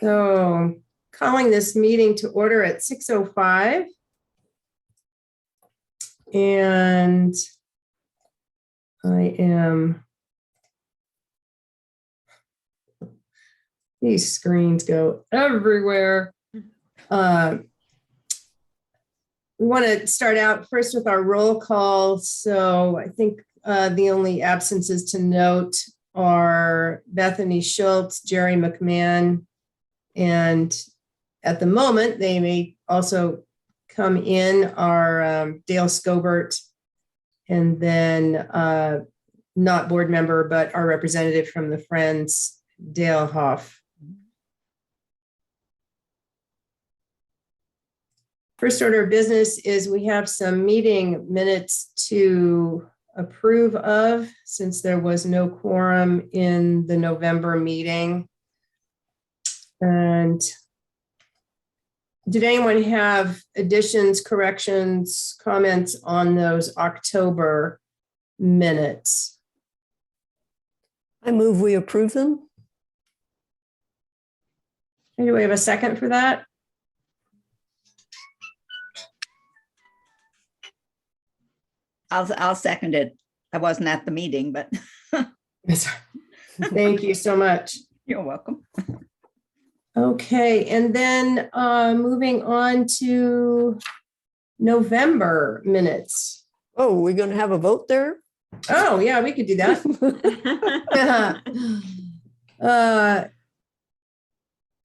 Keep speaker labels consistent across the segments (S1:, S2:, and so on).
S1: So calling this meeting to order at 6:05. And these screens go everywhere. We want to start out first with our roll call. So I think the only absences to note are Bethany Schultz, Jerry McMahon, and at the moment, they may also come in, are Dale Scobert, and then not board member, but our representative from the Friends, Dale Hoff. First order of business is we have some meeting minutes to approve of since there was no quorum in the November meeting. And did anyone have additions, corrections, comments on those October minutes?
S2: I move we approve them.
S1: Do we have a second for that?
S3: I'll second it. I wasn't at the meeting, but
S1: Yes. Thank you so much.
S3: you're welcome.
S1: Okay, and then moving on to November minutes.
S2: Oh, we're going to have a vote there?
S1: Oh, yeah, we could do that.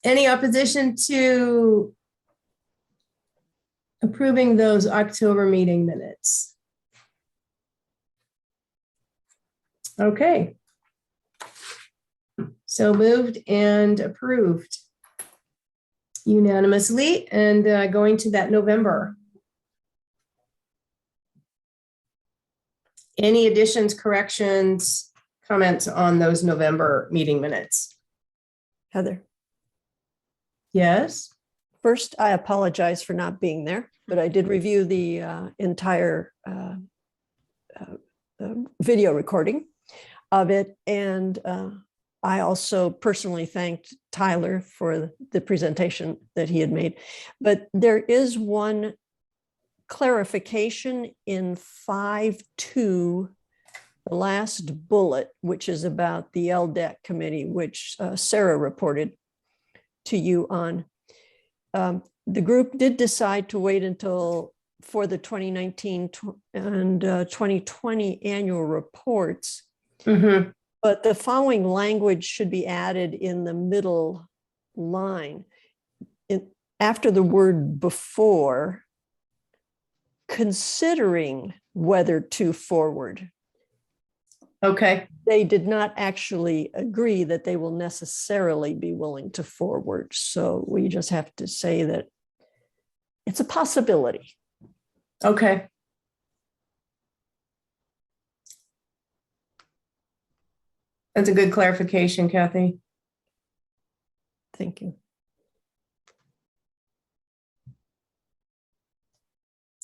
S1: Any opposition to approving those October meeting minutes? Okay. So moved and approved unanimously. And going to that November. Any additions, corrections, comments on those November meeting minutes?
S2: Heather,
S1: Yes.
S2: first, I apologize for not being there, but I did review the entire video recording of it. And I also personally thanked Tyler for the presentation that he had made. But there is one clarification in 5.2, the last bullet, which is about the Ldac committee, which Sarah reported to you on. The group did decide to wait until for the 2019 and 2020 annual reports.
S1: Mm-hmm.
S2: But the following language should be added in the middle line. After the word before, considering whether to forward.
S1: Okay.
S2: They did not actually agree that they will necessarily be willing to forward. So we just have to say that it's a possibility.
S1: Okay. That's a good clarification, Kathy.
S2: Thank you.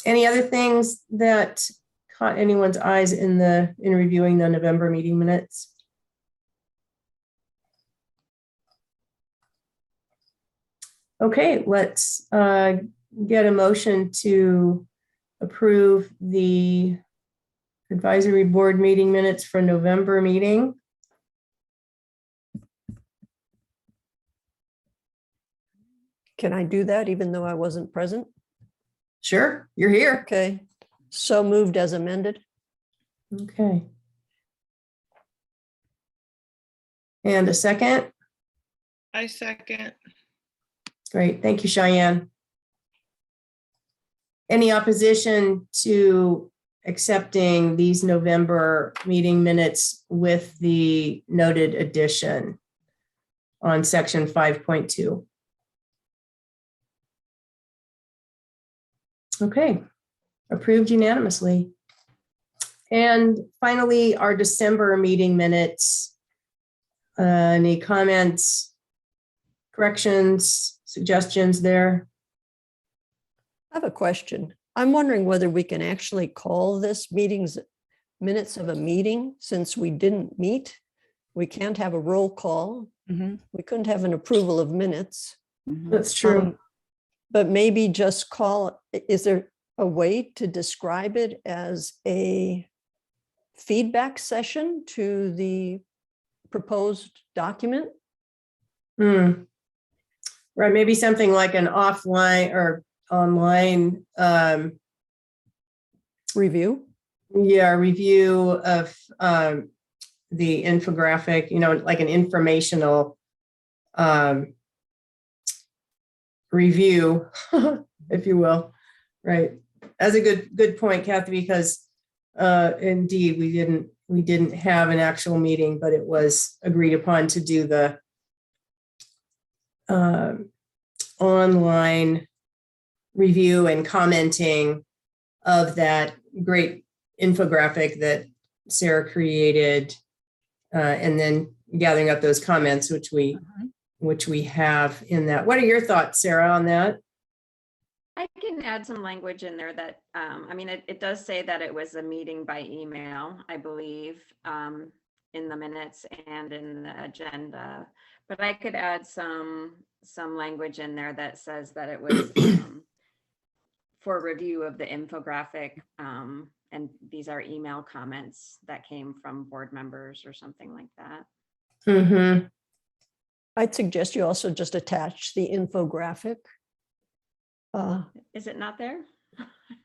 S1: Any other things that caught anyone's eyes in reviewing the November meeting minutes? Okay, let's get a motion to approve the advisory board meeting minutes for November meeting.
S2: Can I do that even though I wasn't present?
S1: Sure, you're here.
S2: Okay, so moved as amended.
S1: Okay. And a second?
S4: I second.
S1: Great, thank you, Cheyenne. Any opposition to accepting these November meeting minutes with the noted addition on section 5.2? Okay, approved unanimously. And finally, our December meeting minutes. Any comments, corrections, suggestions there?
S2: I have a question. I'm wondering whether we can actually call this minutes of a meeting since we didn't meet. We can't have a roll call We couldn't have an approval of minutes.
S3: Mhm.
S1: That's true.
S2: But maybe just call, is there a way to describe it as a feedback session to the proposed document?
S1: Hmm. Right, maybe something like an offline or online,
S2: Review?
S1: review of the infographic, like an informational review, if you will. Right. That's a good point, Kathy, because indeed we didn't have an actual meeting, but it was agreed upon to do the online review and commenting of that great infographic that Sarah created, and then gathering up those comments, which we have in that. What are your thoughts, Sarah, on that?
S5: I can add some language in there that, I mean, it does say that it was a meeting by email, I believe, in the minutes and in the agenda. But I could add some language in there that says that it was for review of the infographic. And these are email comments that came from board members or something like that.
S1: Mm-hmm.
S2: I'd suggest you also just attach the infographic.
S5: Is it not there?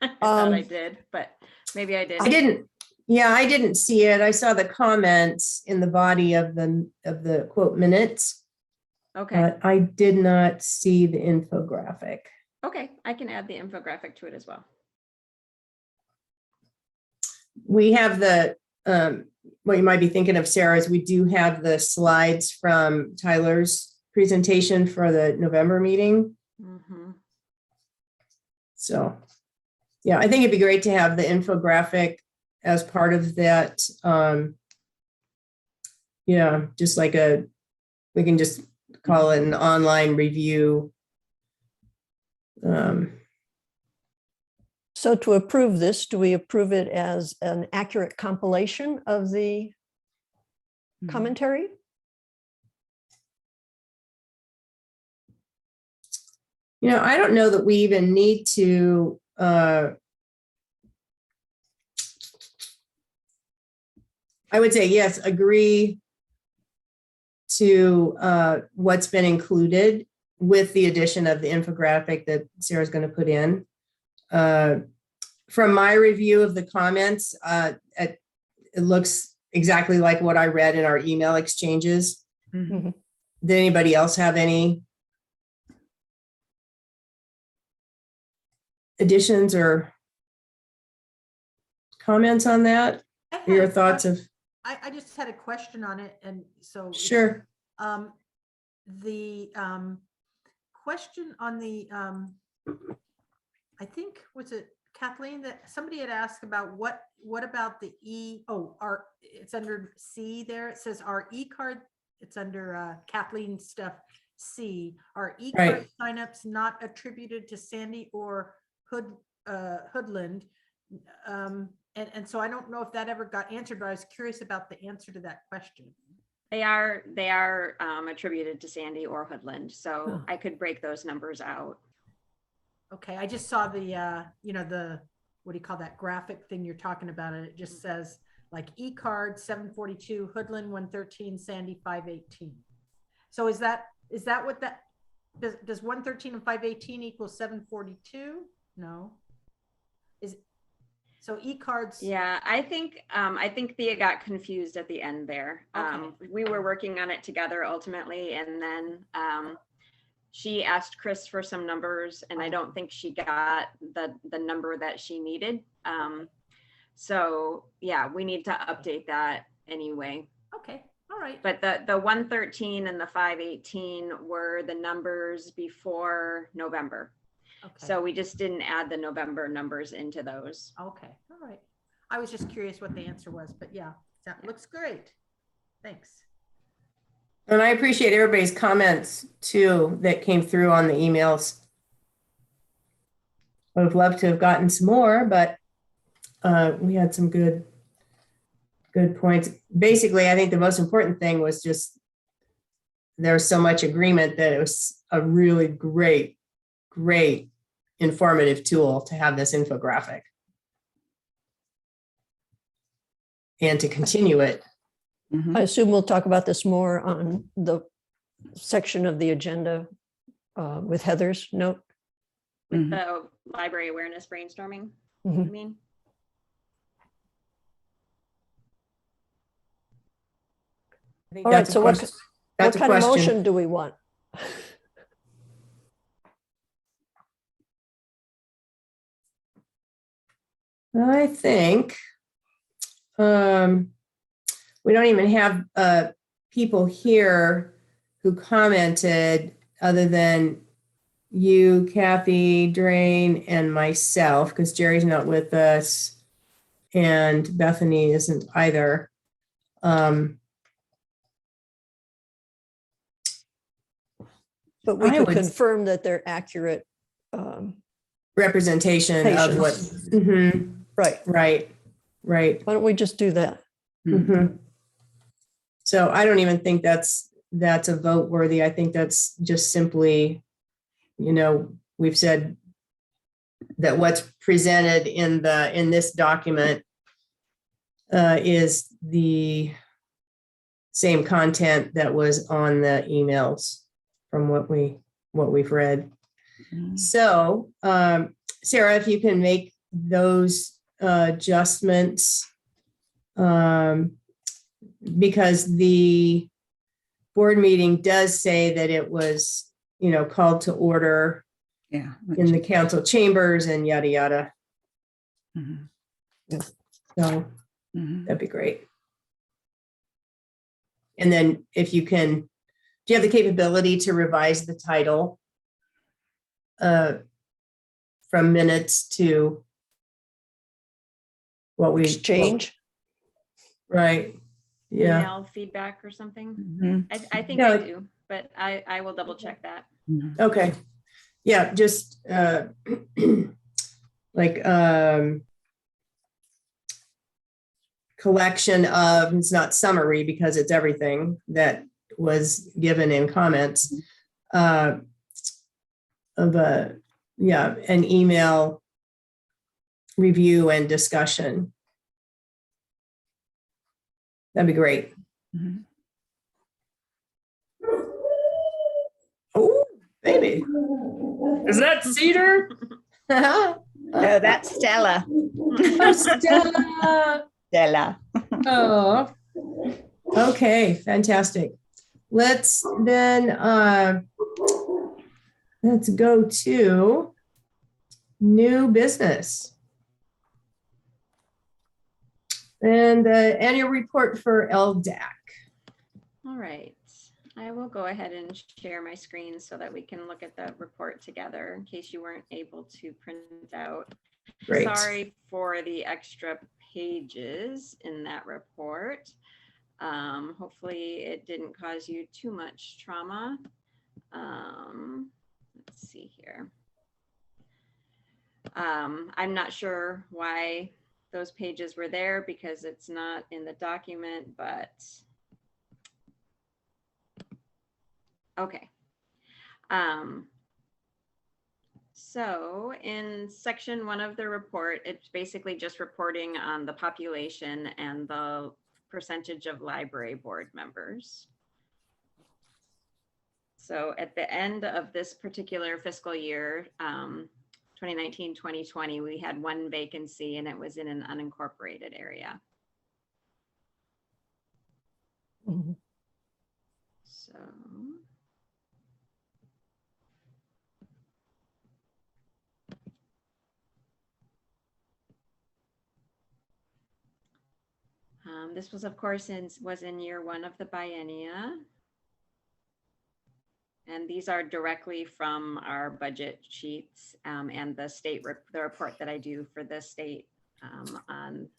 S5: I thought I did, but maybe I didn't.
S1: I didn't see it. I saw the comments in the body of the quote minutes,
S5: Okay,
S1: but I did not see the infographic.
S5: okay, I can add the infographic to it as well.
S1: We have what you might be thinking of, Sarah, is we do have the slides from Tyler's presentation for the November meeting.
S5: Mm-hmm.
S1: So, yeah, I think it'd be great to have the infographic as part of that. Just like we can just call it an online review.
S2: So to approve this, do we approve it as an accurate compilation of the commentary?
S1: I don't know that we even need to I would say, yes, agree to what's been included with the addition of the infographic that Sarah's going to put in. From my review of the comments, it looks exactly like what I read in our email exchanges.
S2: Mm-hmm.
S1: Did anybody else have any additions or comments on that? Your thoughts of?
S6: I just had a question on it, and so
S1: Sure.
S6: The question on the I think, was it Kathleen that somebody had asked about what about the it's under C there. It says our e-card, it's under Kathleen stuff C. Our e-card signups not attributed to Sandy or Hoodland. And so I don't know if that ever got answered, but I was curious about the answer to that question.
S5: They are attributed to Sandy or Hoodland, so I could break those numbers out.
S6: Okay, I just saw the, the, what do you call that graphic thing you're talking about? And it just says like e-card 742, Hoodland 113, Sandy 518. So is that what that, does 113 and 518 equal 742? No. So e-cards.
S5: Yeah, I think Thea got confused at the end there.
S6: Okay.
S5: We were working on it together ultimately, and then she asked Chris for some numbers, and I don't think she got the number that she needed. So yeah, we need to update that anyway.
S6: Okay, all right.
S5: But the 113 and the 518 were the numbers before November.
S6: Okay.
S5: So we just didn't add the November numbers into those.
S6: Okay, all right. I was just curious what the answer was, but yeah, that looks great. Thanks.
S1: And I appreciate everybody's comments too that came through on the emails. I would love to have gotten some more, but we had some good points. Basically, I think the most important thing was just there's so much agreement that it was a really great, great informative tool to have this infographic. And to continue it.
S3: Mhm.
S2: I assume we'll talk about this more on the section of the agenda with Heather's note.
S5: With
S3: Mhm.
S5: the library awareness brainstorming,
S2: Mhm.
S5: I mean.
S1: I think
S2: All right,
S1: that's a
S2: so what
S1: question. That's a
S2: kind of
S1: question.
S2: motion do we want?
S1: I think we don't even have people here who commented other than you, Kathy, Drain, and myself, because Jerry's not with us and Bethany isn't either.
S2: But we
S1: I
S2: can
S1: would-
S2: confirm that they're accurate.
S1: Representation of what,
S2: Patients.
S1: Mhm.
S2: Right.
S1: Right.
S2: Why don't we just do that?
S1: Mhm. So I don't even think that's a vote worthy. I think that's just simply, we've said that what's presented in this document is the same content that was on the emails from what we've read.
S3: Mhm.
S1: So, Sarah, if you can make those adjustments, because the board meeting does say that it was, called to order
S3: Yeah.
S1: in the council chambers and yada, yada.
S3: Mhm.
S1: So
S3: Mhm.
S1: that'd be great. And then if you can, do you have the capability to revise the title from minutes to what we
S2: Exchange?
S1: Right. Yeah.
S5: Email feedback or something.
S3: Mhm.
S5: I think
S1: Yeah,
S5: I
S1: like-
S5: do, but I will double check that.
S3: Mhm.
S1: Okay. Yeah, just like collection of, it's not summary because it's everything that was given in comments of an email review and discussion. That'd be great.
S3: Mhm.
S1: Oh, baby. Is that cedar? Oh,
S3: No, that's Stella.
S1: Stella.
S3: Stella.
S1: Oh, okay, fantastic. Let's let's go to new business. And the annual report for Ldac.
S5: All right, I will go ahead and share my screen so that we can look at the report together in case you weren't able to print it out.
S1: Great.
S5: Sorry for the extra pages in that report. Hopefully it didn't cause you too much trauma. Let's see here. I'm not sure why those pages were there because it's not in the document, but okay. So in section 1 of the report, it's basically just reporting on the population and the percentage of library board members. So at the end of this particular fiscal year, 2019-2020, we had 1 vacancy and it was in an unincorporated area.
S2: Mhm.
S5: So. This was, of course, was in year 1 of the biennia. And these are directly from our budget sheets and the report that I do for the state on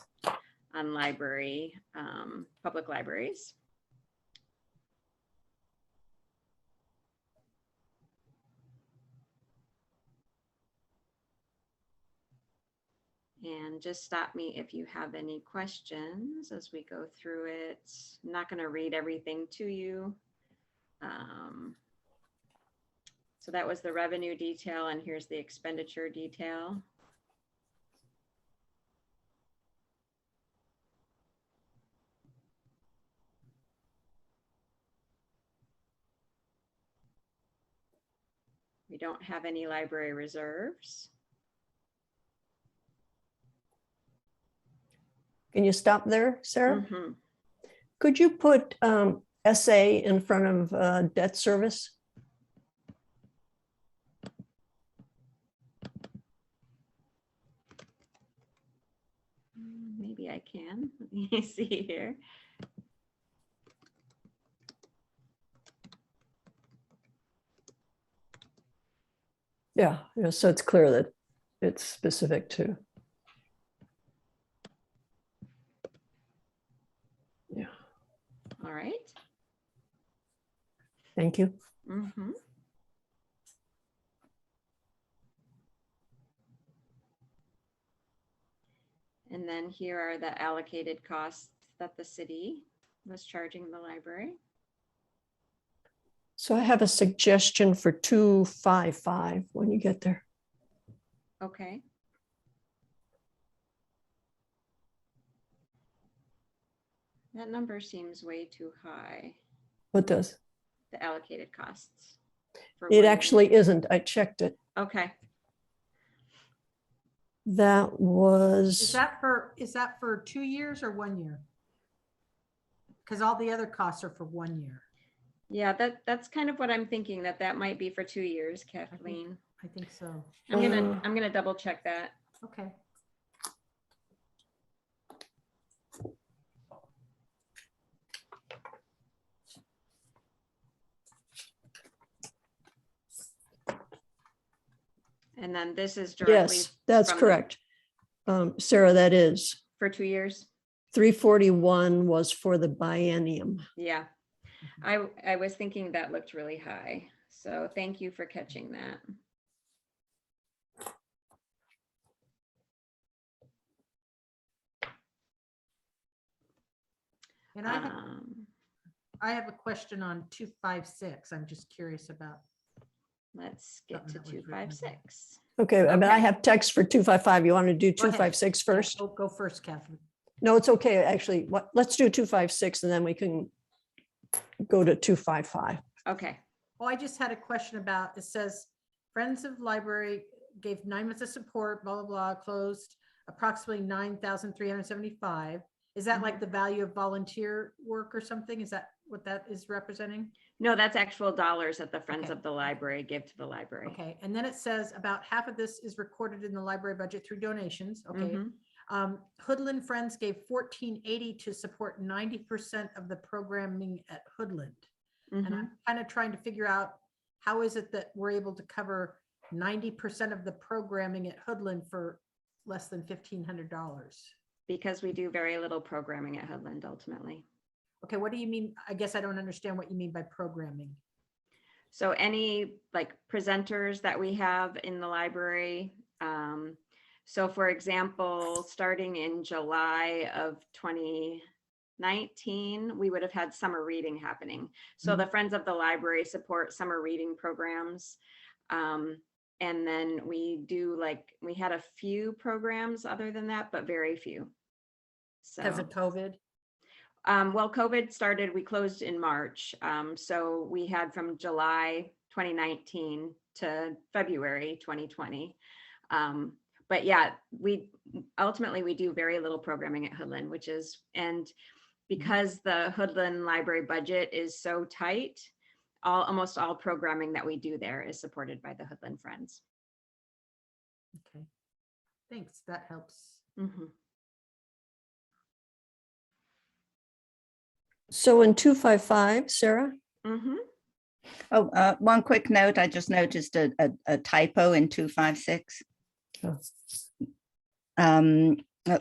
S5: library, public libraries. And just stop me if you have any questions as we go through it. I'm not going to read everything to you. So that was the revenue detail, and here's the expenditure detail. We don't have any library reserves.
S2: Can you stop there, Sarah?
S5: Mhm.
S2: Could you put SA in front of debt service?
S5: Maybe I can. Let me see here.
S2: Yeah, so it's clear that it's specific to. Yeah,
S5: All right.
S2: thank you.
S5: Mm-hmm. And then here are the allocated costs that the city was charging the library.
S2: So I have a suggestion for 255 when you get there.
S5: Okay. That number seems way too high,
S2: What does?
S5: the allocated costs. for
S2: It
S5: 1 year.
S2: actually isn't. I checked it.
S5: Okay.
S2: That
S6: Is
S2: was,
S6: that for 2 years or 1 year? Because all the other costs are for 1 year.
S5: Yeah, that's kind of what I'm thinking, that might be for 2 years, Kathleen.
S6: I think so.
S5: I'm gonna double check that.
S6: Okay.
S5: And then this is directly.
S2: yes, that's
S5: from the-
S2: correct. Sarah, that is.
S5: For 2 years?
S2: 341 was for the biennium.
S5: Yeah. I was thinking that looked really high. So thank you for catching that.
S6: And I have a question on 256. I'm just curious about.
S5: Let's get to
S6: Something that was written about.
S5: 256.
S2: Okay, I mean, I
S5: Okay.
S2: have text for 255. You want to do
S6: Go ahead.
S2: 256
S6: Yeah,
S2: first?
S6: Go first, Catherine.
S2: No, it's okay, actually. Let's do 256 and then we can go to 255.
S5: Okay.
S6: Oh, I just had a question about, it says Friends of Library gave 9 months of support, blah, blah, blah, closed approximately 9,375. Is that like the value of volunteer work or something? Is that what that is representing?
S5: No, that's actual dollars that the Friends
S6: Okay.
S5: of the Library give to the library.
S6: Okay, and then it says about half of this is recorded in the library budget through donations. Okay.
S5: Mhm.
S6: Hoodlum Friends gave 1480 to support 90% of the programming at Hoodland. And
S5: Mhm.
S6: I'm kind of trying to figure out how is it that we're able to cover 90% of the programming at Hoodland for less than $1,500?
S5: Because we do very little programming at Hoodland ultimately.
S6: Okay, what do you mean? I guess I don't understand what you mean by programming.
S5: So any like presenters that we have in the library. So for example, starting in July of 2019, we would have had summer reading happening. So the Friends of the Library support summer reading programs. And then we had a few programs other than that, but very few.
S6: Because
S5: So,
S6: of COVID?
S5: well, COVID started, we closed in March. So we had from July 2019 to February 2020. But yeah, we do very little programming at Hoodland, and because the Hoodland Library budget is so tight, almost all programming that we do there is supported by the Hoodland Friends.
S6: Okay, thanks, that helps.
S5: Mhm.
S2: So in 255, Sarah?
S5: Mhm.
S3: Oh, one quick note. I just noticed a typo in 256.
S2: Oh.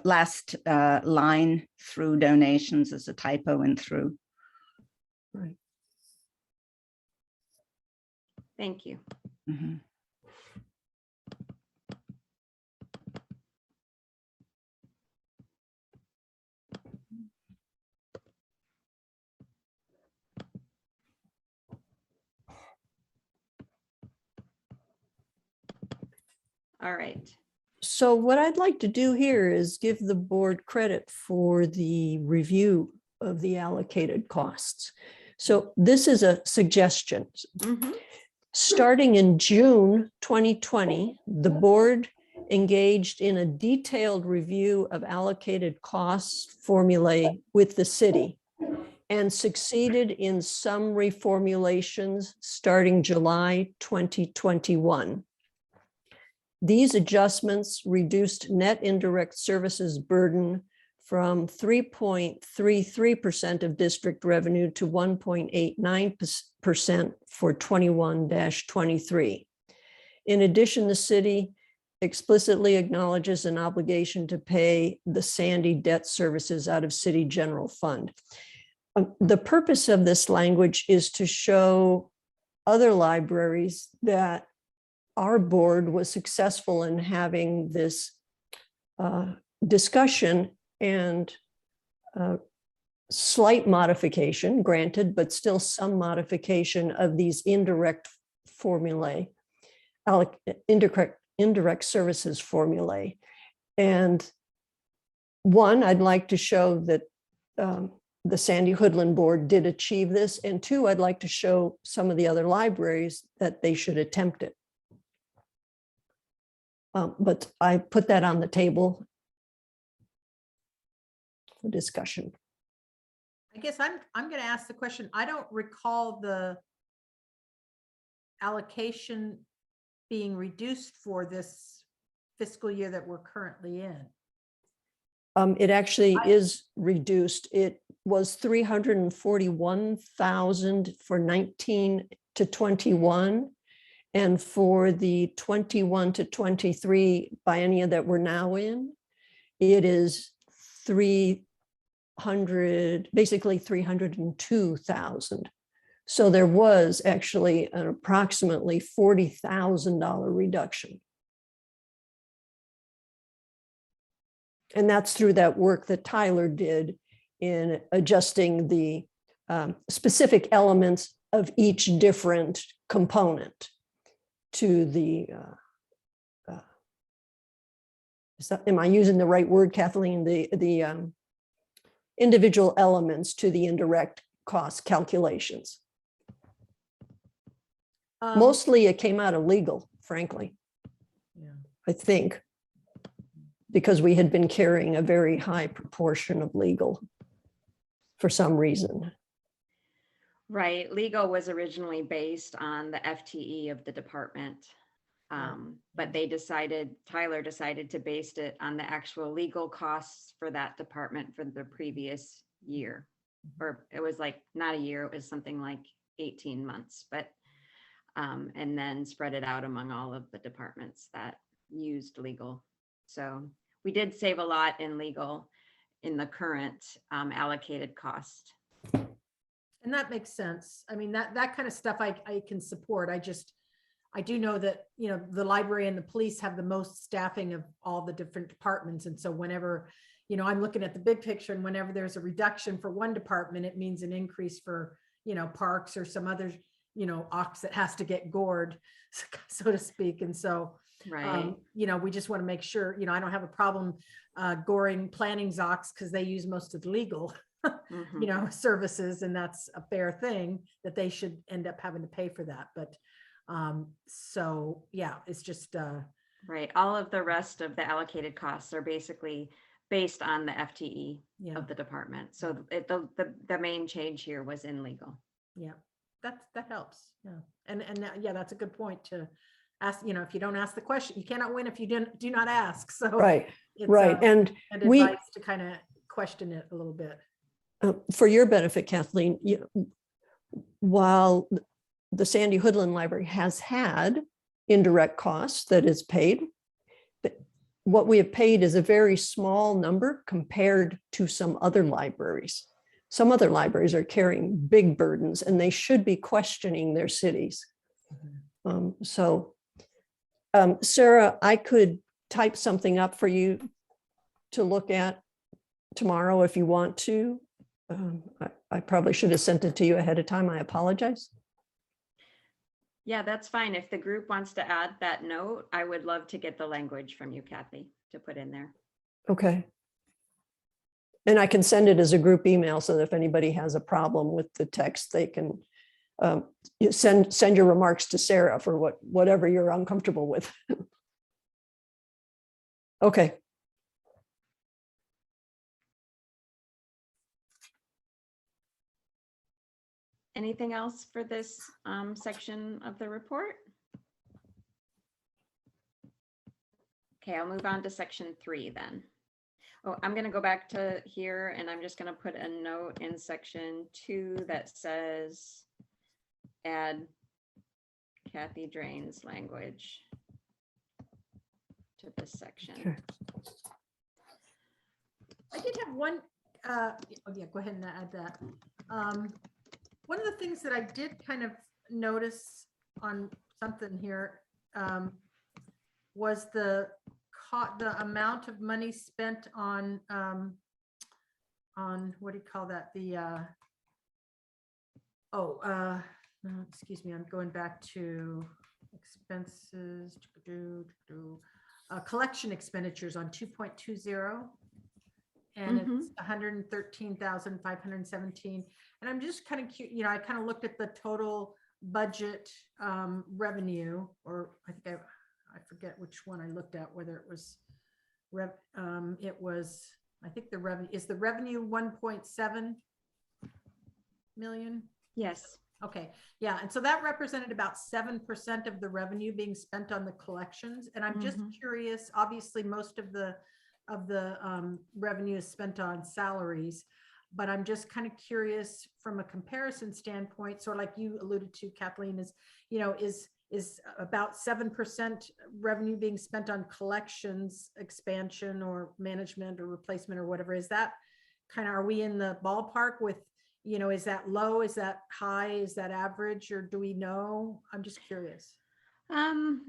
S3: Last line, through donations, is a typo in through.
S2: Right.
S5: Thank you.
S3: Mhm.
S5: All right.
S2: So what I'd like to do here is give the board credit for the review of the allocated costs. So this is a suggestion.
S5: Mhm.
S2: Starting in June 2020, the board engaged in a detailed review of allocated costs formulae with the city and succeeded in some reformulations starting July 2021. These adjustments reduced net indirect services burden from 3.33% of district revenue to 1.89% for 21-23. In addition, the city explicitly acknowledges an obligation to pay the Sandy debt services out of city general fund. The purpose of this language is to show other libraries that our board was successful in having this discussion and slight modification, granted, but still some modification of these indirect formulae, indirect services formulae. And one, I'd like to show that the Sandy Hoodlum board did achieve this. And two, I'd like to show some of the other libraries that they should attempt it. But I put that on the table for discussion.
S6: I guess I'm going to ask the question. I don't recall the allocation being reduced for this fiscal year that we're currently in.
S2: It actually is reduced. It was 341,000 for 19 to 21. And for the 21 to 23 biennium that we're now in, it is 300, basically 302,000. So there was actually an approximately $40,000 reduction. And that's through that work that Tyler did in adjusting the specific elements of each different component to the, am I using the right word, Kathleen? The individual elements to the indirect cost calculations. Mostly it came out of legal, frankly,
S6: Yeah.
S2: I think, because we had been carrying a very high proportion of legal for some reason.
S5: Right. Legal was originally based on the FTE of the department. But Tyler decided to base it on the actual legal costs for that department for the previous year. Or it was like not a year, it was something like 18 months, but and then spread it out among all of the departments that used legal. So we did save a lot in legal in the current allocated cost.
S6: And that makes sense. I mean, that kind of stuff I can support. I do know that, you know, the library and the police have the most staffing of all the different departments. And so whenever, you know, I'm looking at the big picture, and whenever there's a reduction for one department, it means an increase for, you know, parks or some other, you know, ox that has to get gored, so to speak. And so,
S5: Right.
S6: you know, we just want to make sure, you know, I don't have a problem goring planning's ox because they use most of the legal,
S5: Mhm.
S6: you know, services, and that's a fair thing that they should end up having to pay for that. But so yeah, it's just
S5: Right. All of the rest of the allocated costs are basically based on the FTE
S6: yeah,
S5: of the department. So the main change here was in legal.
S6: yeah, that helps. Yeah, and yeah, that's a good point to ask. You know, if you don't ask the question, you cannot win if you do not ask. So
S2: Right,
S6: it's,
S2: right. And
S6: and
S2: we,
S6: advice to kind of question it a little bit.
S2: for your benefit, Kathleen, while the Sandy Hoodlum Library has had indirect costs that is paid, but what we have paid is a very small number compared to some other libraries. Some other libraries are carrying big burdens, and they should be questioning their cities. Sarah, I could type something up for you to look at tomorrow if you want to. I probably should have sent it to you ahead of time. I apologize.
S5: Yeah, that's fine. If the group wants to add that note, I would love to get the language from you, Kathy, to put in there.
S2: Okay. And I can send it as a group email so that if anybody has a problem with the text, they can send your remarks to Sarah for whatever you're uncomfortable with. Okay.
S5: Anything else for this section of the report? Okay, I'll move on to section 3 then. Oh, I'm going to go back to here and I'm just going to put a note in section 2 that says add Kathy Drain's language to this section.
S2: Okay.
S6: I did have one, oh yeah, go ahead and add that. One of the things that I did kind of notice on something here was the amount of money spent on what do you call that? Excuse me, I'm going back to expenses, collection expenditures on 2.20. And it's 113,517. And I'm just kind of curious, I kind of looked at the total budget revenue, or I think I forget which one I looked at, whether it was I think the revenue 1.7 million.
S5: Yes.
S6: Okay, yeah, and so that represented about 7% of the revenue being spent on the collections. And I'm just curious, obviously most of the revenue is spent on salaries, but I'm just kind of curious from a comparison standpoint, sort of like you alluded to, Kathleen, is about 7% revenue being spent on collections expansion or management or replacement or whatever. Is that kind of, are we in the ballpark with, is that low, is that high, is that average, or do we know? I'm just curious.
S5: The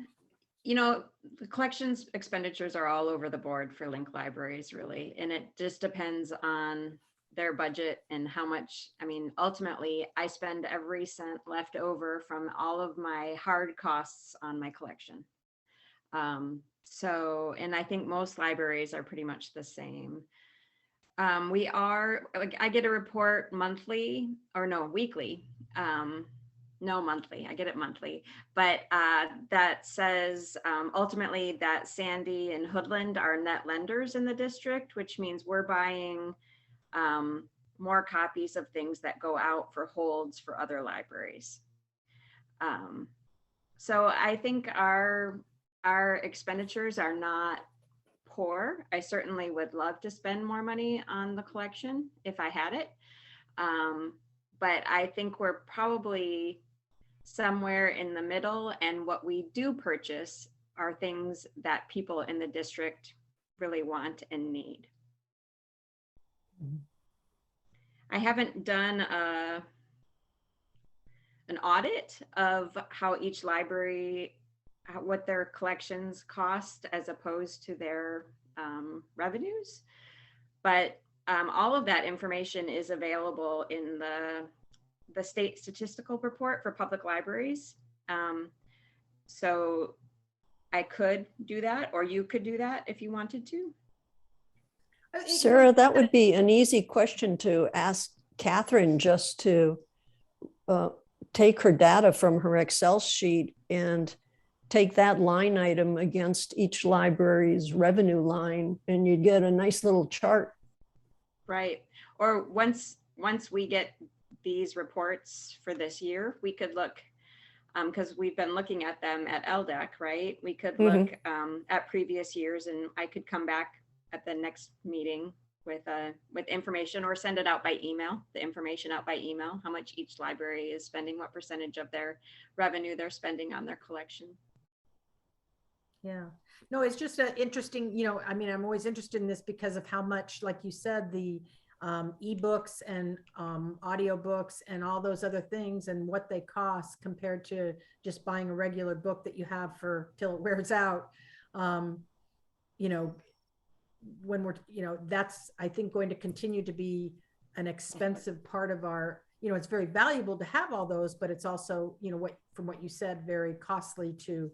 S5: collections expenditures are all over the board for Link Libraries, really, and it just depends on their budget and how much. Ultimately, I spend every cent left over from all of my hard costs on my collection. And I think most libraries are pretty much the same. I get a report monthly, or no, weekly. No, monthly. I get it monthly, but that says ultimately that Sandy and Hoodlum are net lenders in the district, which means we're buying more copies of things that go out for holds for other libraries. So I think our expenditures are not poor. I certainly would love to spend more money on the collection if I had it. But I think we're probably somewhere in the middle, and what we do purchase are things that people in the district really want and need. I haven't done an audit of how each library, what their collections cost as opposed to their revenues, but all of that information is available in the state statistical report for public libraries. So I could do that, or you could do that if you wanted to.
S2: Sarah, that would be an easy question to ask Catherine, just to take her data from her Excel sheet and take that line item against each library's revenue line, and you'd get a nice little chart. Right.
S5: Or once we get these reports for this year, we could look, because we've been looking at them at Ldac, right? We could look at previous years, and I could come back at the next meeting with information, or send it out by email, the information out by email, how much each library is spending, what percentage of their revenue they're spending on their collection.
S6: Yeah, no, it's just interesting, I'm always interested in this because of how much, like you said, the ebooks and audiobooks and all those other things and what they cost compared to just buying a regular book that you have for till it wears out. When we're, that's, I think, going to continue to be an expensive part of our, it's very valuable to have all those, but it's also, from what you said, very costly to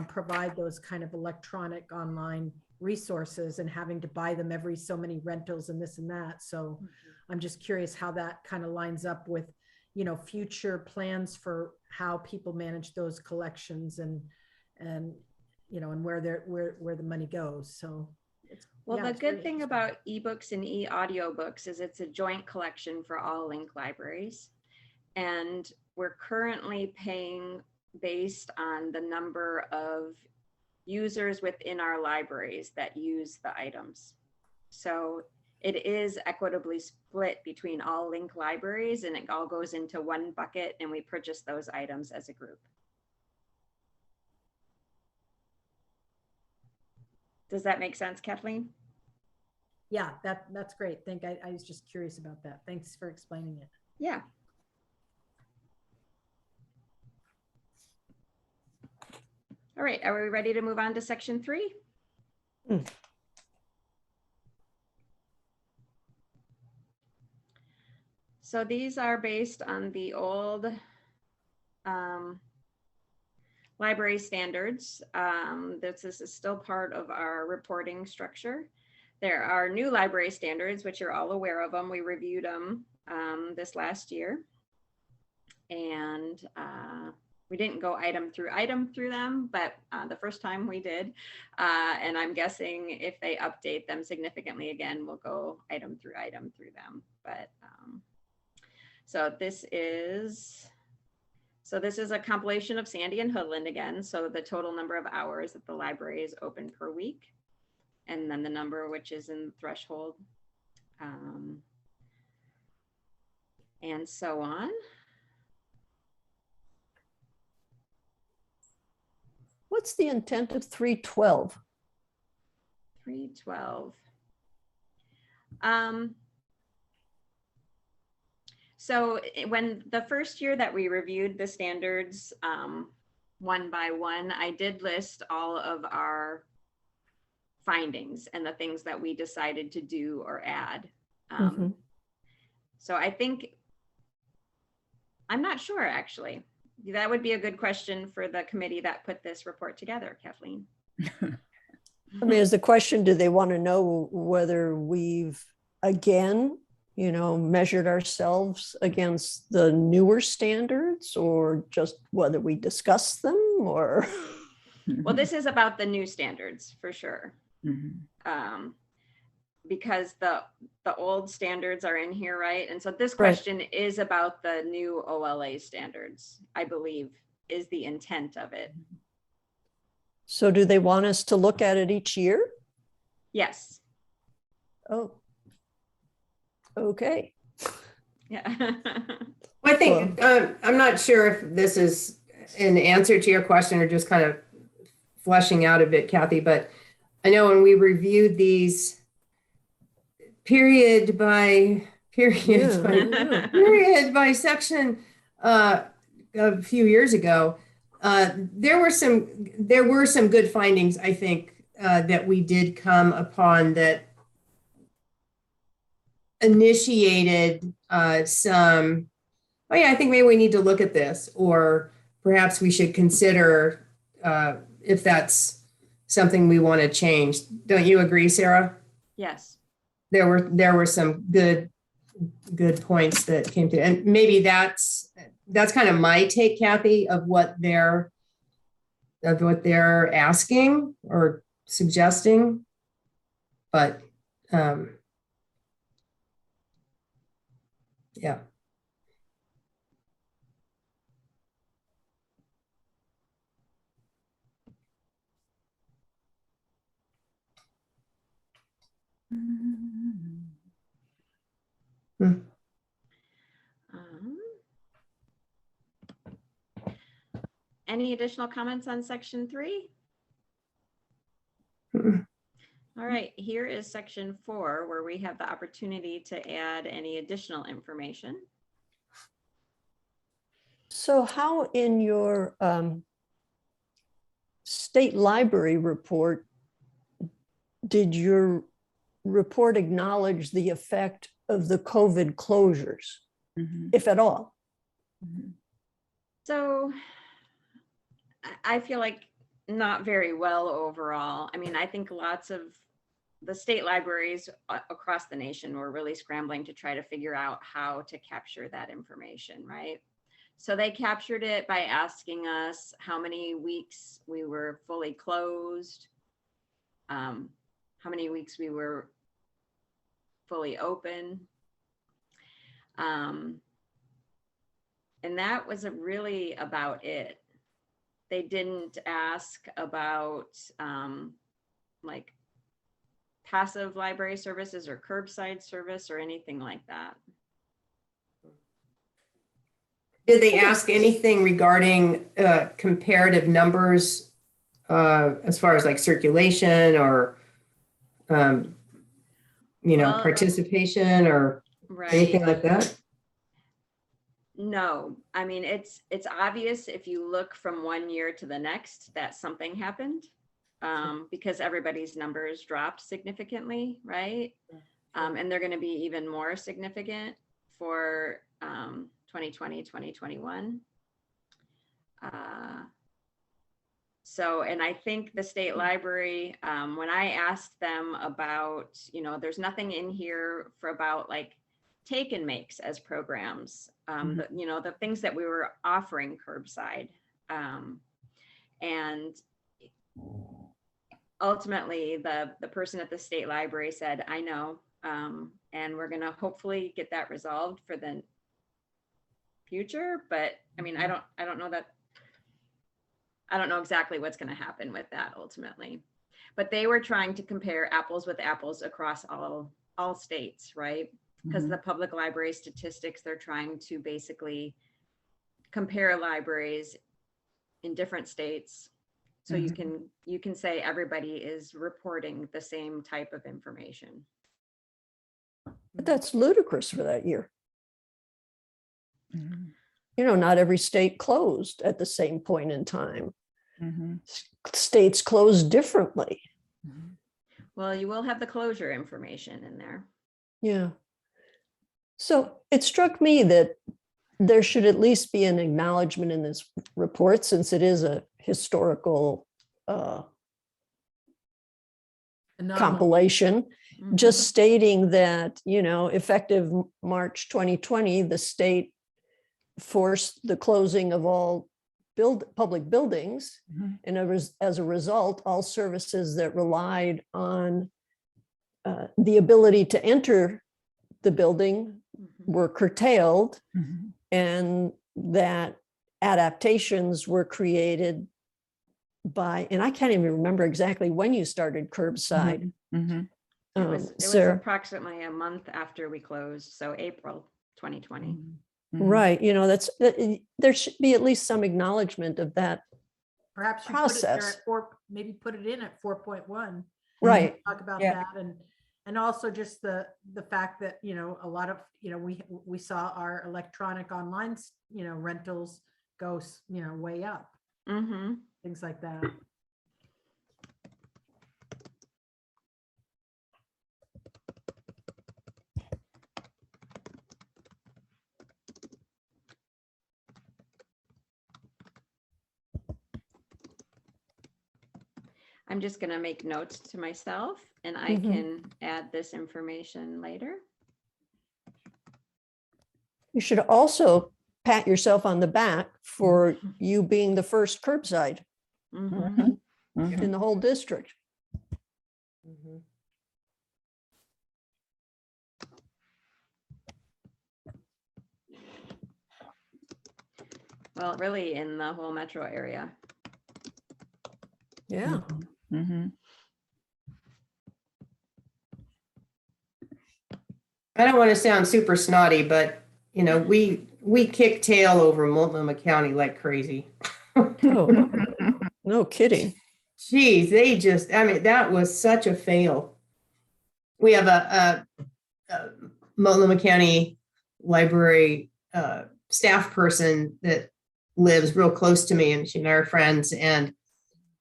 S6: provide those kind of electronic online resources and having to buy them every so many rentals and this and that. So I'm just curious how that kind of lines up with, future plans for how people manage those collections and where the money goes. So
S5: Well,
S6: yeah,
S5: the
S6: it's very
S5: good thing
S6: interesting.
S5: about ebooks and e-audiobooks is it's a joint collection for all link libraries. And we're currently paying based on the number of users within our libraries that use the items. So it is equitably split between all link libraries, and it all goes into one bucket, and we purchase those items as a group. Does that make sense, Kathleen?
S6: Yeah, that's great. I was just curious about that. Thanks for explaining it.
S5: Yeah. All right, are we ready to move on to section 3? So these are based on the old library standards. This is still part of our reporting structure. There are new library standards, which you're all aware of them. We reviewed them this last year. And we didn't go item through them, but the first time we did. And I'm guessing if they update them significantly again, we'll go item through them. But so this is a compilation of Sandy and Hoodlum again. So the total number of hours that the library is open per week, and then the number which is in the threshold, and so on.
S2: What's the intent of 312?
S5: 312. So when the first year that we reviewed the standards one by one, I did list all of our findings and the things that we decided to do or add. So I think, I'm not sure actually. That would be a good question for the committee that put this report together, Kathleen.
S2: I mean, is the question, do they want to know whether we've again, measured ourselves against the newer standards, or just whether we discuss them, or?
S5: Well, this is about the new standards for sure. Because the old standards are in here, right? And so this question is about the new OLA standards, I believe, is the intent of it.
S2: So do they want us to look at it each year?
S5: Yes.
S2: Oh, okay.
S5: Yeah.
S1: Well, I think, I'm not sure if this is an answer to your question or just kind of fleshing out a bit, Kathy, but I know when we reviewed these period by section a few years ago, there were some good findings, I think, that we did come upon that initiated I think maybe we need to look at this, or perhaps we should consider if that's something we want to change. Don't you agree, Sarah?
S5: Yes.
S1: There were some good points that came to, and maybe that's kind of my take, Kathy, of what they're asking or suggesting. But yeah.
S5: Any additional comments on section 3? All right, here is section 4, where we have the opportunity to add any additional information.
S2: So how in your state library report did your report acknowledge the effect of the COVID closures?
S3: Mhm.
S2: if at all?
S3: Mhm.
S5: So I feel like not very well overall. I mean, I think lots of the state libraries across the nation were really scrambling to try to figure out how to capture that information, right? So they captured it by asking us how many weeks we were fully closed, how many weeks we were fully open. And that was really about it. They didn't ask about like passive library services or curbside service or anything like that.
S1: Did they ask anything regarding comparative numbers as far as like circulation or,
S5: Well,
S1: participation or
S5: right.
S1: anything like that?
S5: No, I mean, it's obvious if you look from one year to the next that something happened because everybody's numbers dropped significantly, right? And they're going to be even more significant for 2020, 2021. So, and I think the state library, when I asked them about, there's nothing in here for about like take and makes as programs, the things that we were offering curbside. And ultimately the person at the state library said, I know, and we're going to hopefully get that resolved for the future. But I mean, I don't know that. I don't know exactly what's going to happen with that ultimately, but they were trying to compare apples with apples across all states, right? Because the public library statistics, they're trying to basically compare libraries in different states. So you can say everybody is reporting the same type of information.
S2: But that's ludicrous for that year.
S3: Mhm.
S2: Not every state closed at the same point in time.
S3: Mhm.
S2: States closed differently.
S5: Well, you will have the closure information in there.
S2: Yeah. So it struck me that there should at least be an acknowledgement in this report, since it is a historical
S6: Anomaly.
S2: compilation,
S5: Mhm.
S2: just stating that, effective March 2020, the state forced the closing of all public buildings.
S3: Mhm.
S2: And as a result, all services that relied on the ability to enter the building
S5: Mhm.
S2: were curtailed,
S3: Mhm.
S2: and that adaptations were created by, and I can't even remember exactly when you started curbside.
S3: Mhm.
S5: It was
S2: Sarah,
S5: approximately a month after we closed, so April 2020.
S3: Mhm.
S2: right, there should be at least some acknowledgement of that.
S6: Perhaps you put it there
S2: process.
S6: at 4, maybe put it in at 4.1.
S2: Right.
S6: Talk about
S1: Yeah.
S6: that and also just the fact that, a lot of, we saw our electronic online, rentals go, way up,
S5: Mm-hmm.
S6: things like that.
S5: I'm just going to make notes to myself and I
S2: Mhm.
S5: can add this information later.
S2: You should also pat yourself on the back for you being the first curbside
S5: Mhm.
S3: Mhm.
S2: in the whole district.
S1: Mhm.
S5: Well, really in the whole metro area.
S2: Yeah.
S3: Mhm.
S1: I don't want to sound super snotty, but we kick tail over Multnomah County like crazy.
S2: Oh, no kidding.
S1: Geez, that was such a fail. We have a Multnomah County library staff person that lives real close to me, and she and I are friends, and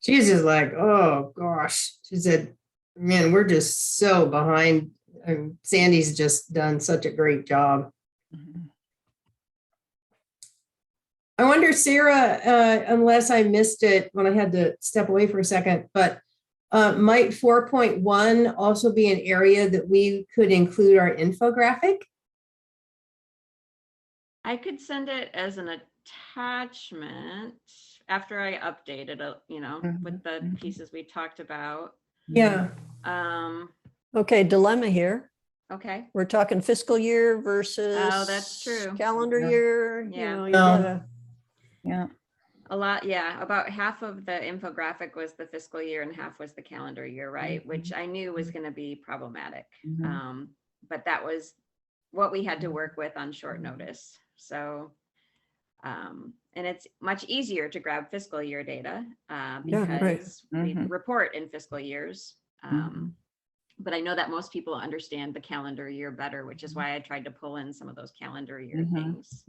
S1: she's just like, oh gosh, she said, man, we're just so behind. And Sandy's just done such a great job.
S3: Mhm.
S1: I wonder, Sarah, unless I missed it when I had to step away for a second, but might 4.1 also be an area that we could include our infographic?
S5: I could send it as an attachment after I update it, with the pieces we talked about.
S1: Yeah.
S2: Okay, dilemma here.
S5: Okay.
S2: We're talking fiscal year versus
S5: Oh, that's true.
S2: calendar
S3: Yeah.
S2: year.
S5: Yeah.
S2: You gotta,
S3: Yeah.
S5: A lot, yeah. About half of the infographic was the fiscal year and half was the calendar year, right? Which I knew was going to be problematic. But that was what we had to work with on short notice. So, and it's much easier to grab fiscal year data because we report in fiscal years. But I know that most people understand the calendar year better, which is why I tried to pull in some of those calendar year things.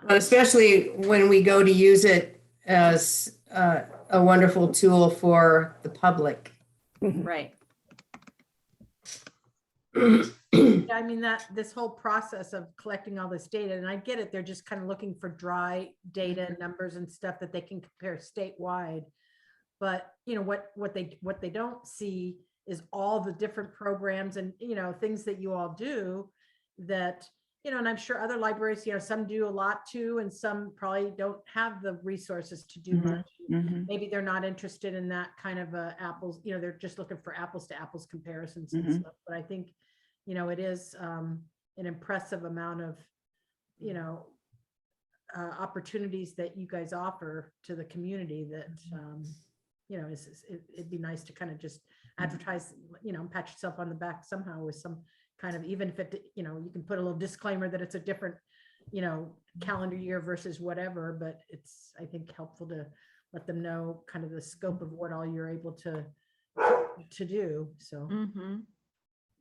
S1: But especially when we go to use it as a wonderful tool for the public.
S5: Right.
S6: I mean, this whole process of collecting all this data, and I get it, they're just kind of looking for dry data, numbers and stuff that they can compare statewide. But what they don't see is all the different programs and things that you all do that, and I'm sure other libraries, some do a lot too, and some probably don't have the resources to do much. Maybe they're not interested in that kind of apples, they're just looking for apples to apples comparisons and stuff. But I think, it is an impressive amount of, opportunities that you guys offer to the community that, it'd be nice to kind of just advertise, pat yourself on the back somehow with some kind of, even if it, you can put a little disclaimer that it's a different, calendar year versus whatever, but it's, I think, helpful to let them know kind of the scope of what all you're able to do. So.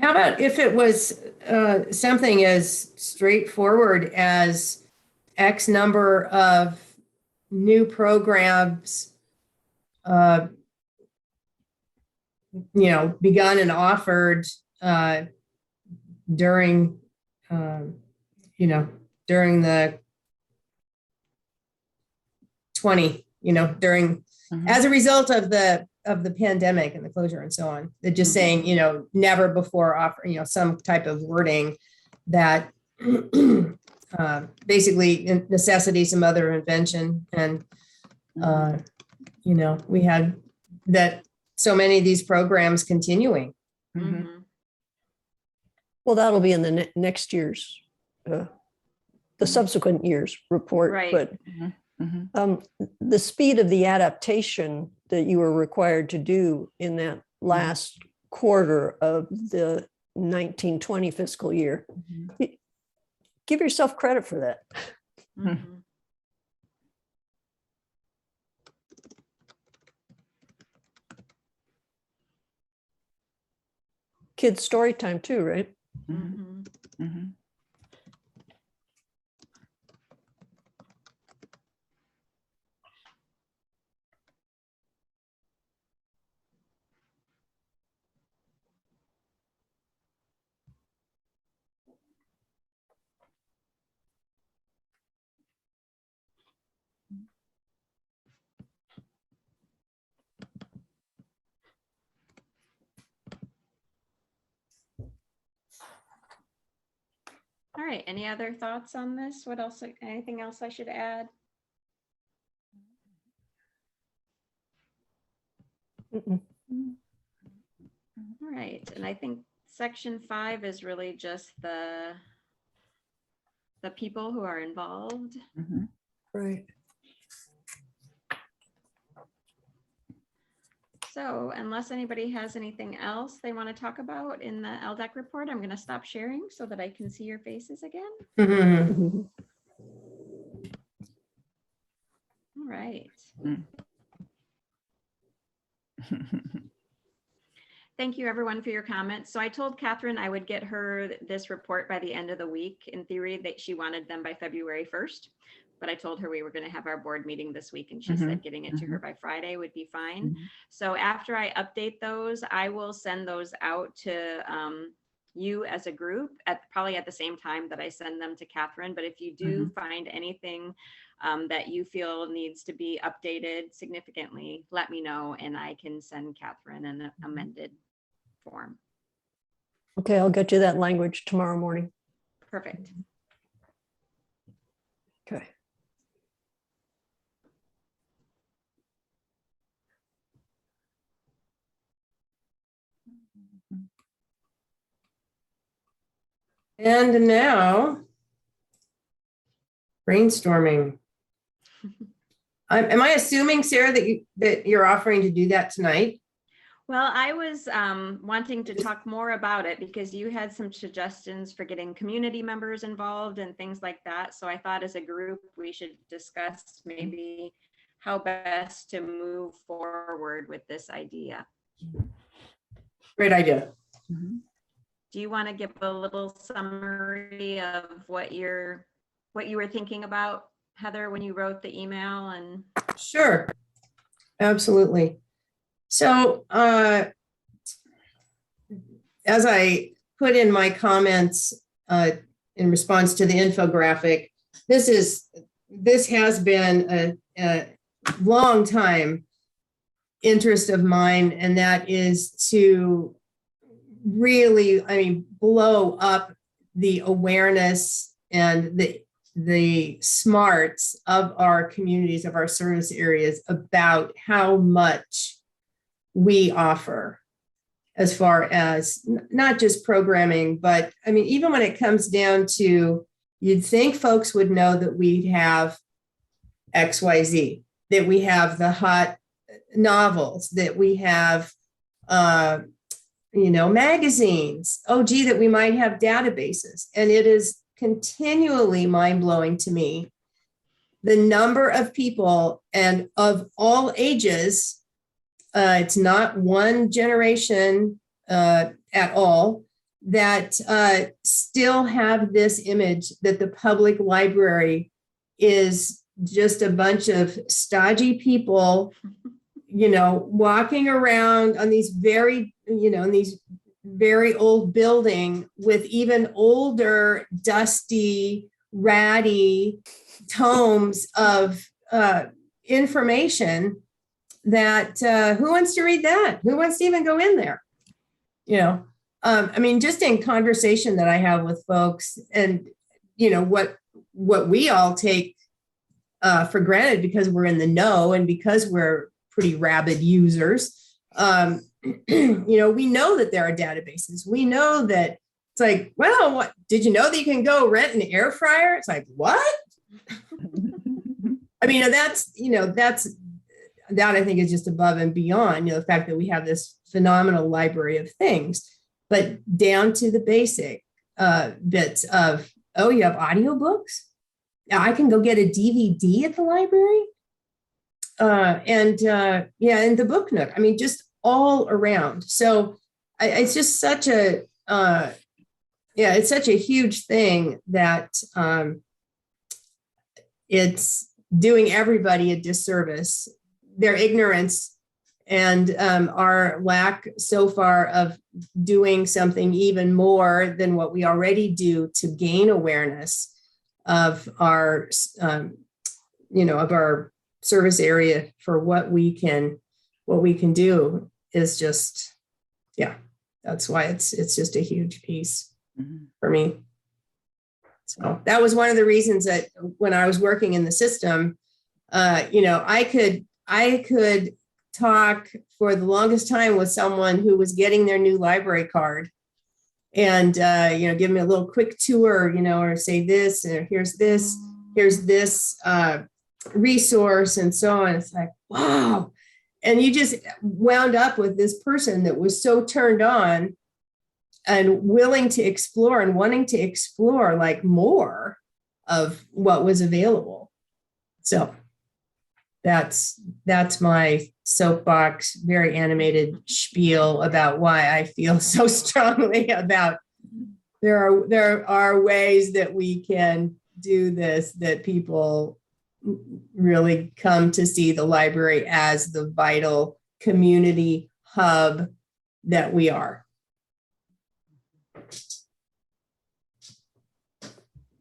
S1: How about if it was something as straightforward as X number of new programs, begun and offered during, during the 20, during, as a result of the pandemic and the closure and so on. They're just saying, never before offer, some type of wording that basically necessity some other invention. And, we had that so many of these programs continuing.
S2: well, that'll be in the next year's, the subsequent year's report.
S5: Right.
S2: But the speed of the adaptation that you were required to do in that last quarter of the 1920 fiscal year, give yourself credit for that. Kids' story time too, right?
S5: All right. Any other thoughts on this? What else? Anything else I should add? All right. And I think section 5 is really just the people who are involved.
S2: Right.
S5: So unless anybody has anything else they want to talk about in the Ldac report, I'm going to stop sharing so that I can see your faces again. All right. Thank you everyone for your comments. So I told Catherine I would get her this report by the end of the week. In theory, that she wanted them by February 1st, but I told her we were going to have our board meeting this week and she said getting it to her by Friday would be fine. So after I update those, I will send those out to you as a group probably at the same time that I send them to Catherine. But if you do find anything that you feel needs to be updated significantly, let me know and I can send Catherine an amended form.
S2: Okay, I'll get you that language tomorrow morning.
S5: Perfect.
S2: Okay.
S1: And now, brainstorming. Am I assuming, Sarah, that you're offering to do that tonight?
S5: Well, I was wanting to talk more about it because you had some suggestions for getting community members involved and things like that. So I thought as a group, we should discuss maybe how best to move forward with this idea.
S1: Great idea.
S5: Do you want to give a little summary of what you were thinking about, Heather, when you wrote the email? And
S1: Sure, absolutely. So as I put in my comments in response to the infographic, this has been a long time interest of mine, and that is to really, I mean, blow up the awareness and the smarts of our communities, of our service areas, about how much we offer as far as not just programming, but I mean, even when it comes down to, you'd think folks would know that we have XYZ, that we have the hot novels, that we have, magazines. Oh, gee, that we might have databases. And it is continually mind-blowing to me, the number of people and of all ages. It's not one generation at all that still have this image that the public library is just a bunch of stodgy people, walking around on these very old building with even older, dusty, ratty tomes of information that who wants to read that? Who wants to even go in there? I mean, just in conversation that I have with folks, and what we all take for granted because we're in the know and because we're pretty rabid users. We know that there are databases. We know that it's like, well, what did you know that you can go rent an air fryer? It's like, what? I mean, that I think is just above and beyond, the fact that we have this phenomenal library of things, but down to the basic bits of, oh, you have audiobooks? I can go get a DVD at the library. And the Book Nook. I mean, just all around. So it's just such it's such a huge thing that it's doing everybody a disservice. Their ignorance and our lack so far of doing something even more than what we already do to gain awareness of our, of our service area for what we can do is just, that's why it's just a huge piece for me. So that was one of the reasons that when I was working in the system, I could talk for the longest time with someone who was getting their new library card and, give me a little quick tour, or say this, or here's this resource and so on. It's like, wow. And you just wound up with this person that was so turned on and willing to explore and wanting to explore like more of what was available. So that's my soapbox, very animated spiel about why I feel so strongly about there are ways that we can do this, that people really come to see the library as the vital community hub that we are.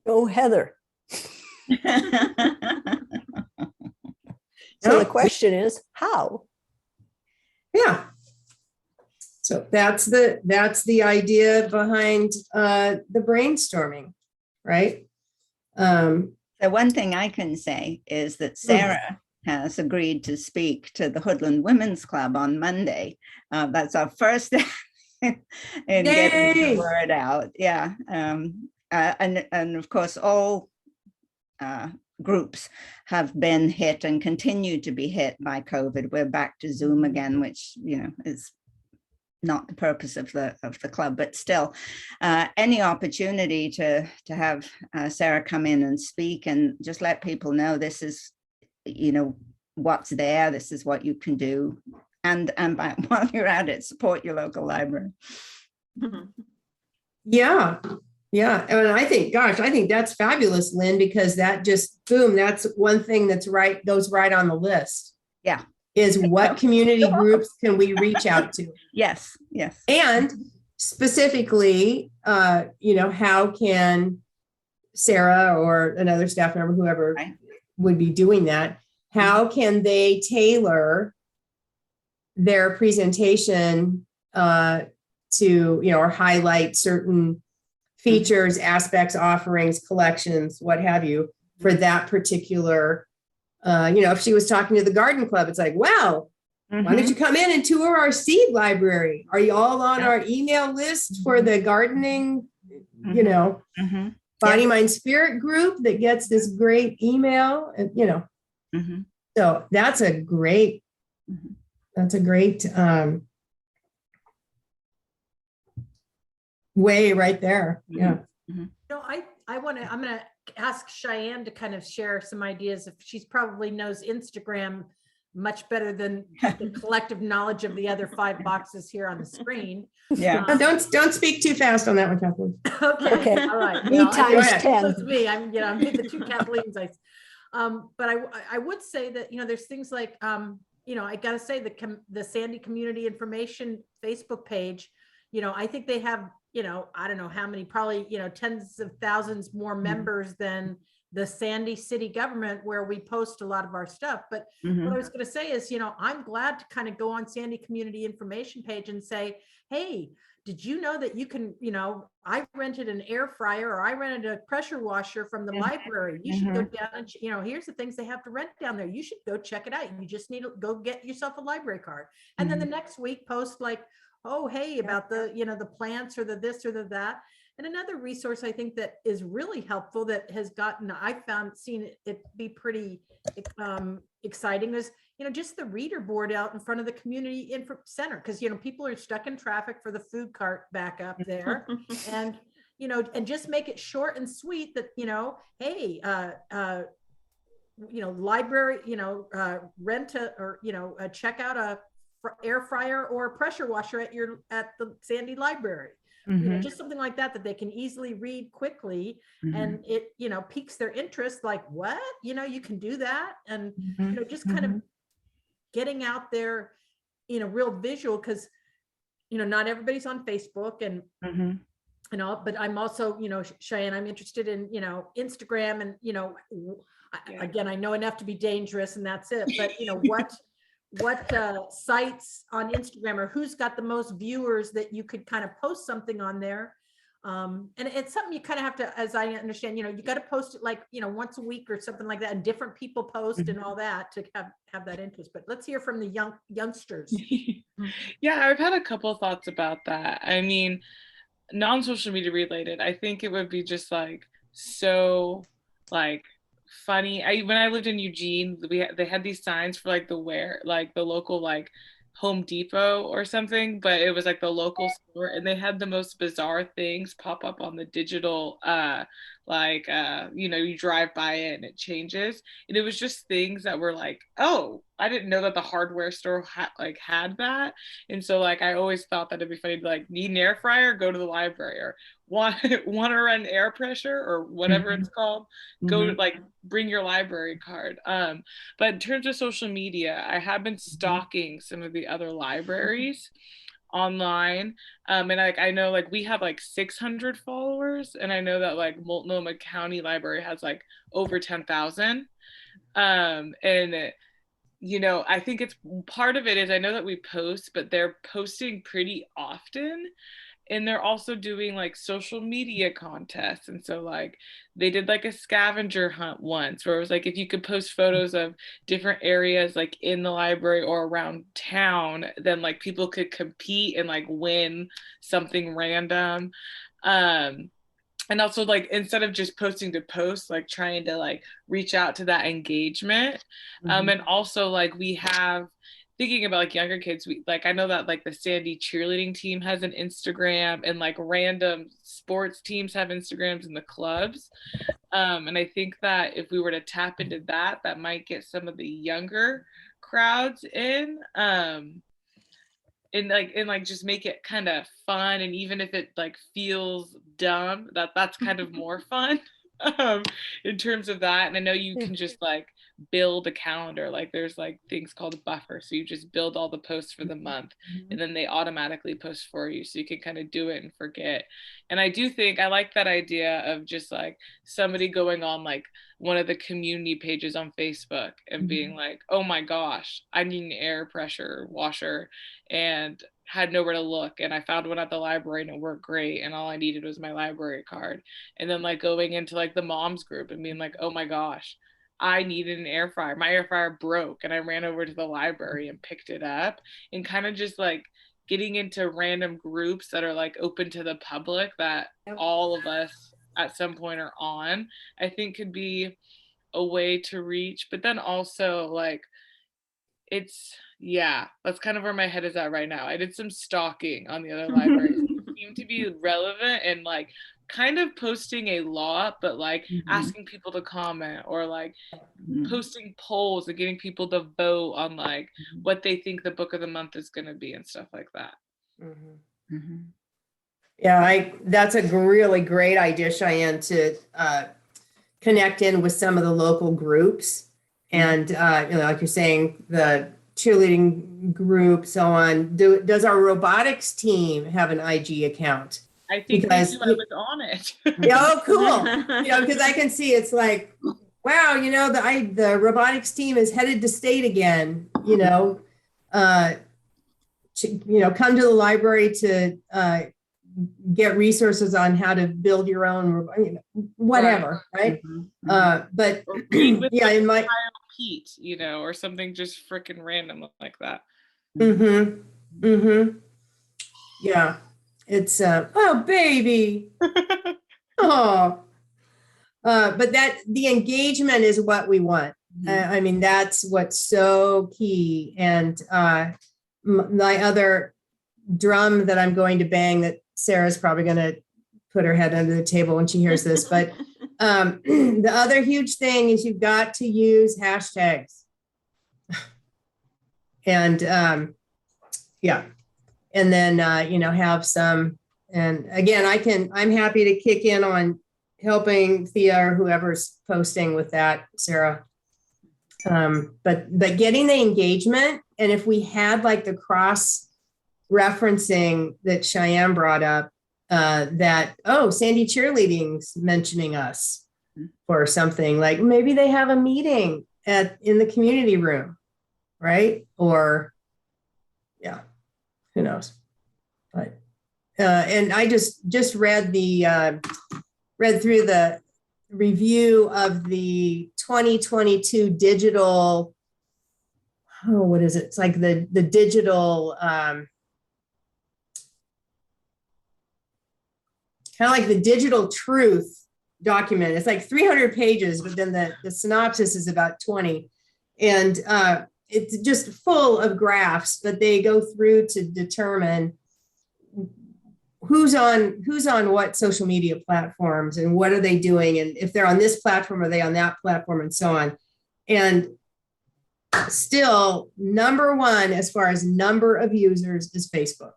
S2: Go Heather. So the
S1: Nope.
S2: question is, how?
S1: Yeah. So that's the idea behind the brainstorming, right?
S3: So one thing I can say is that Sarah has agreed to speak to the Hoodlum Women's Club on Monday. That's our first step in getting
S1: Yay!
S3: the word out. Yeah. And of course, all groups have been hit and continue to be hit by COVID. We're back to Zoom again, which, you know, is not the purpose of the club, but still, any opportunity to have Sarah come in and speak and just let people know this is, you know, what's there, this is what you can do, and while you're at it, support your local library.
S1: Yeah. Yeah. And I think that's fabulous, Lynn, because that just, boom, that's one thing that's right, goes right on the list.
S3: Yeah.
S1: Is what community groups can we reach out to?
S3: Yes. Yes.
S1: And specifically, you know, how can Sarah or another staff member, whoever
S3: Right.
S1: would be doing that, how can they tailor their presentation to, you know, or highlight certain features, aspects, offerings, collections, what have you, for that particular, you know, if she was talking to the garden club, it's like, wow, why don't you come in and tour our seed library? Are you all on our email list for the gardening, you know, body, mind, spirit group that gets this great email? And, you know, so that's a great, way right there. Yeah.
S6: No, I'm going to ask Cheyenne to kind of share some ideas. If she's probably knows Instagram much better than the collective knowledge of the other 5 boxes here on the screen.
S3: Yeah.
S1: Don't speak too fast on that one, Kathleen.
S6: Okay. All right.
S2: Me times 10.
S6: It's me. I'm the 2 Kathleens. But I would say that, you know, there's things like, you know, I got to say the Sandy Community Information Facebook page, you know, I think they have, you know, I don't know how many, probably, you know, tens of thousands more members than the Sandy city government, where we post a lot of our stuff. But what I was going to say is, you know, I'm glad to kind of go on Sandy Community Information page and say, hey, did you know that you can, you know, I rented an air fryer, or I rented a pressure washer from the library. You should go down and, you know, here's the things they have to rent down there. You should go check it out. You just need to go get yourself a library card. And then the next week post like, oh, hey, about the, you know, the plants or the this or the that. And another resource I think that is really helpful that has gotten, seen it be pretty exciting is, you know, just the reader board out in front of the community info center. Cause, you know, people are stuck in traffic for the food cart back up there. And, you know, and just make it short and sweet that, you know, hey, you know, library, you know, rent a, or, you know, check out a air fryer or a pressure washer at the Sandy Library. You know, just something like that that they can easily read quickly, and it, you know, piques their interest, like, what, you know, you can do that. And you know, just kind of getting out there, you know, real visual, because, you know, not everybody's on Facebook and and all, but I'm also, you know, Cheyenne, I'm interested in, you know, Instagram, and, you know, again, I know enough to be dangerous and that's it, but you know, what sites on Instagram, or who's got the most viewers that you could kind of post something on there. And it's something you kind of have to, as I understand, you know, you got to post it like, you know, once a week or something like that, and different people post and all that to have that interest. But let's hear from the youngsters.
S4: Yeah, I've had a couple thoughts about that. I mean, non-social media related, I think it would be just like so like funny. When I lived in Eugene, they had these signs for like the local like Home Depot or something, but it was like the local store, and they had the most bizarre things pop up on the digital you know, you drive by it and it changes, and it was just things that were like, oh, I didn't know that the hardware store had that. And so like I always thought that it'd be funny to like, need an air fryer, go to the library, or want to run air pressure or whatever it's called, go like bring your library card. But in terms of social media, I have been stalking some of the other libraries online. And I know like we have like 600 followers, and I know that like Multnomah County Library has like over 10,000. And you know, I think it's part of it is I know that we post, but they're posting pretty often. And they're also doing like social media contests. And so like they did like a scavenger hunt once where it was like if you could post photos of different areas like in the library or around town, then like people could compete and like win something random. And also like instead of just posting to post, like trying to like reach out to that engagement. And also like we have thinking about like younger kids, we like I know that like the Sandy cheerleading team has an Instagram, and like random sports teams have Instagrams in the clubs. And I think that if we were to tap into that, that might get some of the younger crowds in. And like just make it kind of fun, and even if it like feels dumb, that's kind of more fun. In terms of that. And I know you can just like build a calendar, like there's like things called a buffer, so you just build all the posts for the month, and then they automatically post for you, so you can kind of do it and forget. And I do think I like that idea of just like somebody going on like one of the community pages on Facebook and being like, oh my gosh, I need an air pressure washer and had nowhere to look, and I found one at the library and it worked great, and all I needed was my library card. And then like going into like the moms group and being like, oh my gosh, I needed an air fryer, my air fryer broke, and I ran over to the library and picked it up. And kind of just like getting into random groups that are like open to the public that all of us at some point are on, I think could be a way to reach. But then also like it's, yeah, that's kind of where my head is at right now. I did some stalking on the other libraries. They seem to be relevant and like kind of posting a lot, but like asking people to comment or like posting polls and getting people to vote on like what they think the book of the month is going to be and stuff like that.
S1: Yeah, that's a really great idea, Cheyenne, to connect in with some of the local groups. And, you know, like you're saying, the cheerleading group, so on. Does our robotics team have an IG account?
S4: I think because I was on it.
S1: Oh, cool. You know, because I can see it's like, wow, you know, the robotics team is headed to state again, you know, come to the library to get resources on how to build your own, whatever, right? But yeah, in my
S4: Pete, you know, or something just freaking random like that.
S1: Yeah, it's oh baby, oh, but that the engagement is what we want. I mean, that's what's so key. And my other drum that I'm going to bang, that Sarah's probably going to put her head under the table when she hears this, but the other huge thing is you've got to use hashtags. And yeah, and then you know, have some, and again, I'm happy to kick in on helping Thea or whoever's posting with that, Sarah. But getting the engagement, and if we had like the cross referencing that Cheyenne brought up, that, oh, Sandy cheerleading's mentioning us for something, like maybe they have a meeting in the community room, right? Or yeah, who knows? But and I just read through the review of the 2022 digital, what is it? It's like the digital kind of like the digital truth document. It's like 300 pages, but then the synopsis is about 20. And it's just full of graphs, but they go through to determine who's on what social media platforms and what are they doing. And if they're on this platform, are they on that platform, and so on. And still, number one, as far as number of users, is Facebook.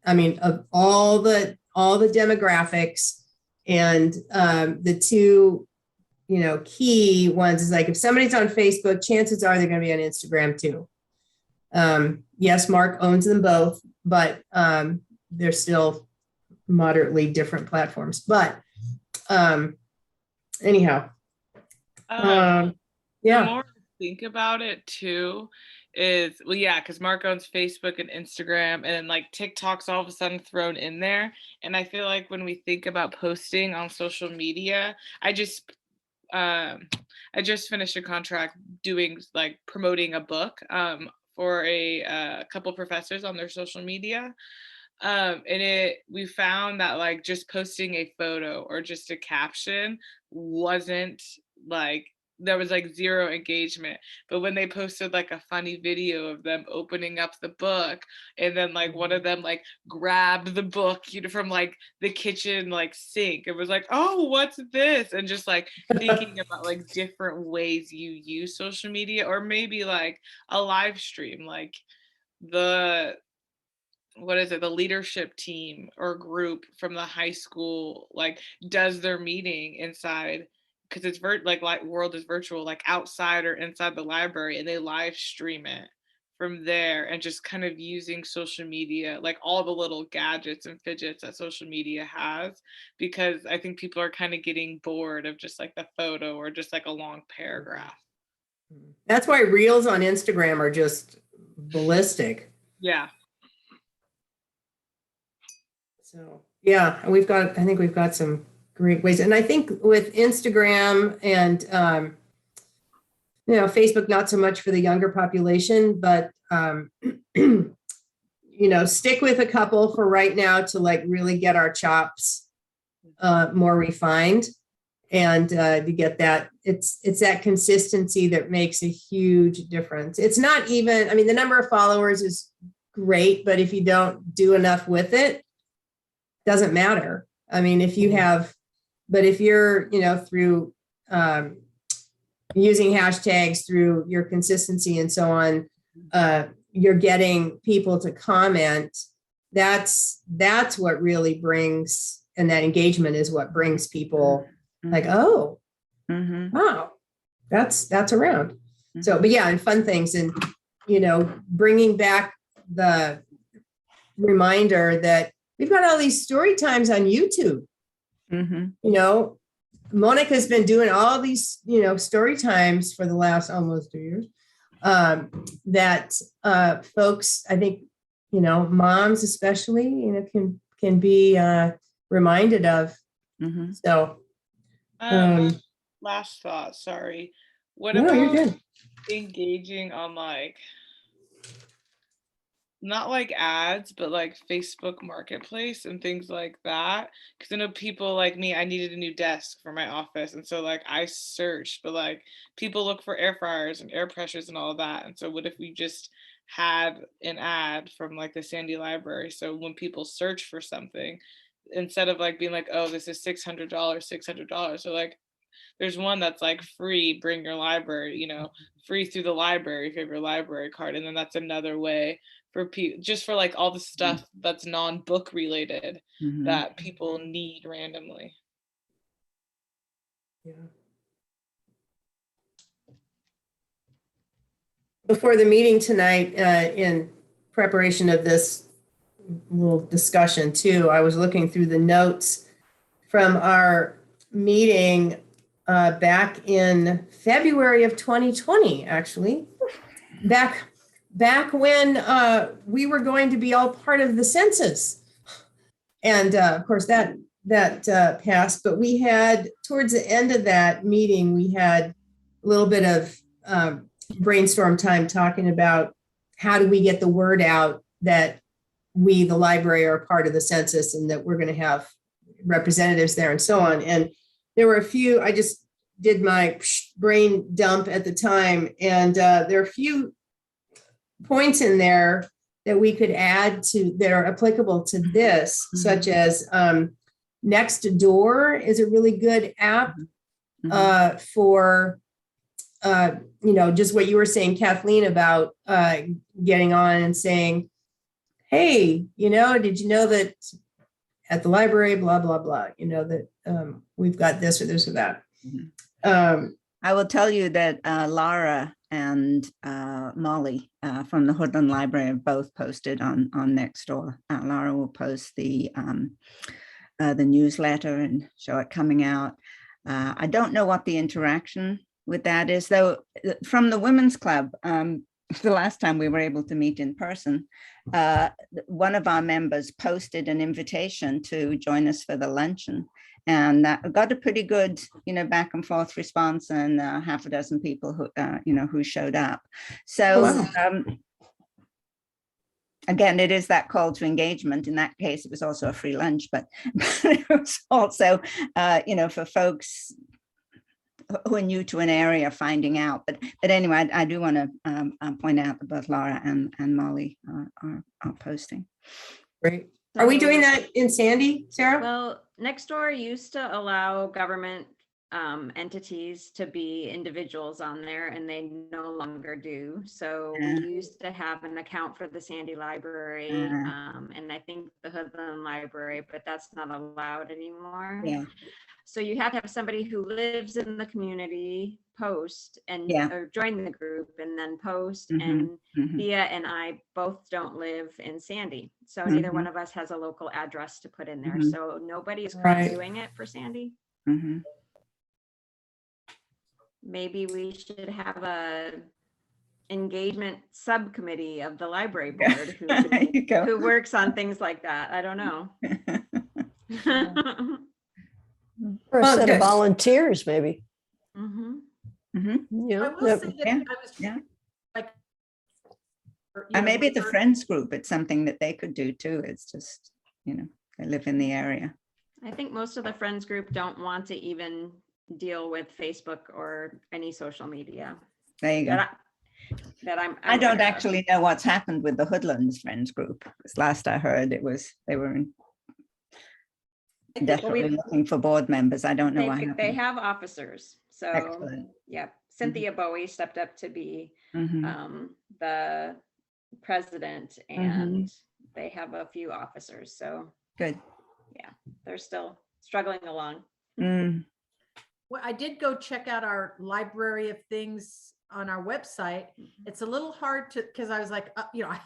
S1: I mean, of all the demographics, and the two, you know, key ones is like if somebody's on Facebook, chances are they're going to be on Instagram too. Yes, Mark owns them both, but they're still moderately different platforms. But anyhow,
S4: The
S1: yeah.
S4: more I think about it too, is well, yeah, because Mark owns Facebook and Instagram, and then like TikTok's all of a sudden thrown in there. And I feel like when we think about posting on social media, I just finished a contract doing like promoting a book for a couple professors on their social media. And we found that like just posting a photo or just a caption wasn't like there was like zero engagement. But when they posted like a funny video of them opening up the book, and then like one of them like grabbed the book, from like the kitchen like sink, it was like, oh, what's this? And just like thinking about like different ways you use social media, or maybe like a live stream, like the the leadership team or group from the high school like does their meeting inside, because it's like world is virtual, like outside or inside the library, and they live stream it from there, and just kind of using social media, like all the little gadgets and fidgets that social media has, because I think people are kind of getting bored of just like the photo or just like a long paragraph.
S1: That's why reels on Instagram are just ballistic.
S4: Yeah.
S1: So yeah, I think we've got some great ways. And I think with Instagram and Facebook, not so much for the younger population, but stick with a couple for right now to like really get our chops more refined, and to get that, it's that consistency that makes a huge difference. It's not even, I mean, the number of followers is great, but if you don't do enough with it, doesn't matter. I mean, if you have, but if you're, through using hashtags, through your consistency and so on, you're getting people to comment. That's what really brings, and that engagement is what brings people like, oh, wow, that's around. So, but yeah, and fun things, and, bringing back the reminder that we've got all these story times on YouTube. Monica's been doing all these, story times for the last almost 2 years. That folks, I think, moms especially, can be reminded of. So,
S4: last thought. Sorry. What
S1: no,
S4: about
S1: you're good.
S4: engaging on like, not like ads, but like Facebook Marketplace and things like that? Because I know people like me, I needed a new desk for my office, and so like I searched, but like people look for air fryers and air pressures and all that. And so what if we just had an ad from like the Sandy Library, so when people search for something, instead of like being like, oh, this is $600, so like there's one that's like free, bring your library, free through the library if you have your library card. And then that's another way for people, just for like all the stuff that's non-book related that people need randomly.
S1: Yeah. Before the meeting tonight, in preparation of this little discussion too, I was looking through the notes from our meeting back in February of 2020, actually, back when we were going to be all part of the census. And of course that passed, but we had, towards the end of that meeting, we had a little bit of brainstorm time talking about how do we get the word out that we, the library, are part of the census and that we're going to have representatives there and so on. And there were a few, I just did my brain dump at the time, and there are a few points in there that we could add to that are applicable to this, such as Nextdoor is a really good app for, just what you were saying, Kathleen, about getting on and saying, hey, did you know that at the library, blah, blah, blah, that we've got this or this or that.
S3: I will tell you that Lara and Molly from the Hoodlum Library have both posted on Nextdoor. Laura will post the newsletter and show it coming out. I don't know what the interaction with that is, though. From the Women's Club, the last time we were able to meet in person, one of our members posted an invitation to join us for the luncheon, and got a pretty good, back and forth response, and half a dozen people who, who showed up. So again, it is that call to engagement. In that case, it was also a free lunch, but it was also, for folks who are new to an area finding out. But anyway, I do want to point out that both Laura and Molly are posting.
S1: Great. Are we doing that in Sandy, Sarah?
S5: Well, Nextdoor used to allow government entities to be individuals on there, and they no longer do. So we used to have an account for the Sandy Library, and I think the Hoodlum Library, but that's not allowed anymore.
S3: Yeah.
S5: So you have to have somebody who lives in the community post and or join the group and then post. And Thea and I both don't live in Sandy, so neither one of us has a local address to put in there. So nobody is quite doing it for Sandy. Maybe we should have a engagement subcommittee of the library board who works on things like that. I don't know.
S2: Or a set of volunteers, maybe.
S6: I will say that I was like,
S3: and maybe the Friends group, it's something that they could do too. It's just, they live in the area.
S5: I think most of the Friends group don't want to even deal with Facebook or any social media.
S3: There you go. I don't actually know what's happened with the Hoodlums Friends group, because last I heard they were definitely looking for board members. I don't know why.
S5: They have officers. So
S3: excellent.
S5: Yeah, Cynthia Bowie stepped up to be the president, and they have a few officers. So
S3: good.
S5: Yeah, they're still struggling along.
S6: Well, I did go check out our library of things on our website. It's a little hard to, because I was like, I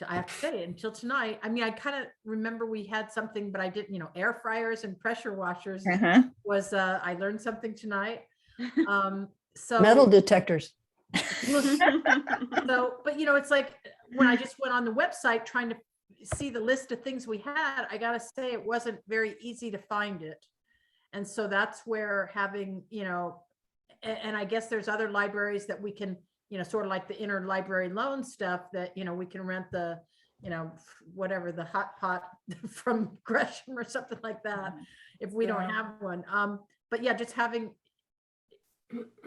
S6: have to say, until tonight, I mean, I kind of remember we had something, but I didn't, air fryers and pressure washers was, I learned something tonight. So
S2: metal detectors.
S6: So, but it's like, when I just went on the website trying to see the list of things we had, I gotta say, it wasn't very easy to find it. And so that's where having, and I guess there's other libraries that we can, sort of like the interlibrary loan stuff that, we can rent the, whatever, the hot pot from Gresham or something like that, if we don't have one. But yeah, just having,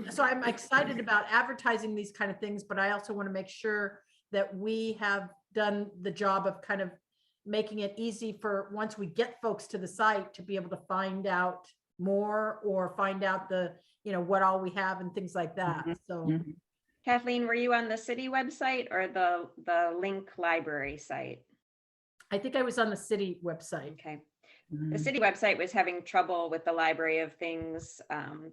S6: so I'm excited about advertising these kind of things, but I also want to make sure that we have done the job of kind of making it easy for, once we get folks to the site, to be able to find out more or find out the, what all we have and things like that. So
S5: Kathleen, were you on the city website or the Link library site?
S6: I think I was on the city website.
S5: Okay. The city website was having trouble with the library of things.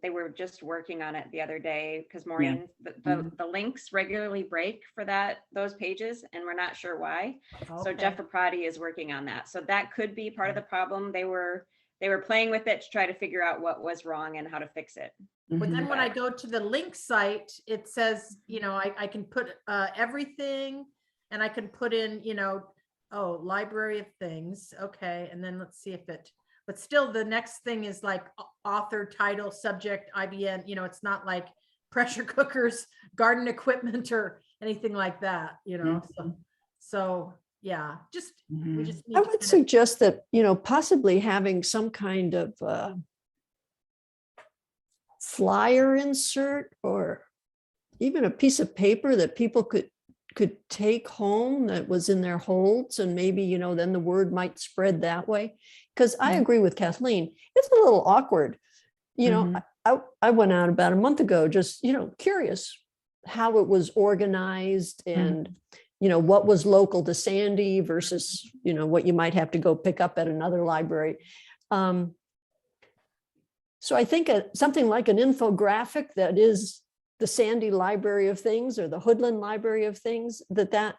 S5: They were just working on it the other day because Maureen, the links regularly break for those pages, and we're not sure why. Okay. So Jeff Aprati is working on that. So that could be part of the problem. They were playing with it to try to figure out what was wrong and how to fix it.
S6: But then when I go to the link site, it says, I can put everything, and I can put in, library of things. Okay. And then let's see if but still the next thing is like author, title, subject, IBN, it's not like pressure cookers, garden equipment, or anything like that, So yeah, we just need
S2: I would suggest that, possibly having some kind of flyer insert, or even a piece of paper that people could take home that was in their holds, and maybe, then the word might spread that way. Because I agree with Kathleen, it's a little awkward. I went out about a month ago, just, curious how it was organized, and what was local to Sandy versus, what you might have to go pick up at another library. So I think something like an infographic that is the Sandy Library of Things or the Hoodlum Library of Things, that that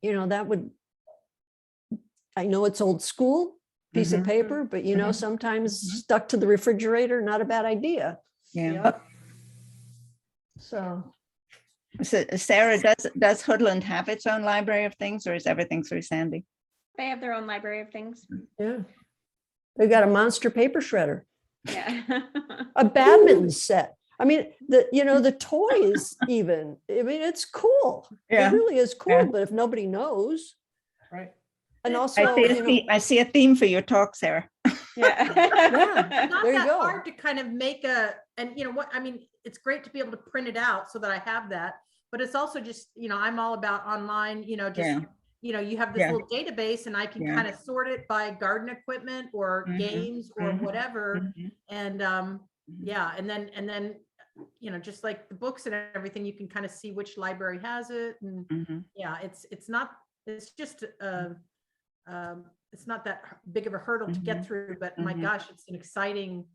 S2: would, I know it's old school piece of paper, but sometimes stuck to the refrigerator, not a bad idea.
S3: Yeah.
S1: Yep.
S2: So
S3: So Sarah, does Hoodland have its own library of things, or is everything through Sandy?
S5: They have their own library of things.
S2: yeah, they got a monster paper shredder,
S5: Yeah.
S2: a badminton set. I mean, the toys even. I mean, it's cool.
S3: Yeah.
S2: It really is cool.
S3: Yeah.
S2: But if nobody knows,
S1: Right.
S2: and also,
S3: I see a theme for your talk, Sarah.
S5: Yeah.
S2: yeah,
S6: Not
S2: there you
S6: that
S2: go.
S6: hard to kind of make and you know what, I mean, it's great to be able to print it out so that I have that, but it's also just, I'm all about online, just, you have this little database and I can kind of sort it by garden equipment or games or whatever. And and then, just like the books and everything, you can kind of see which library has it. And it's just, it's not that big of a hurdle to get through, but my gosh, it's an exciting,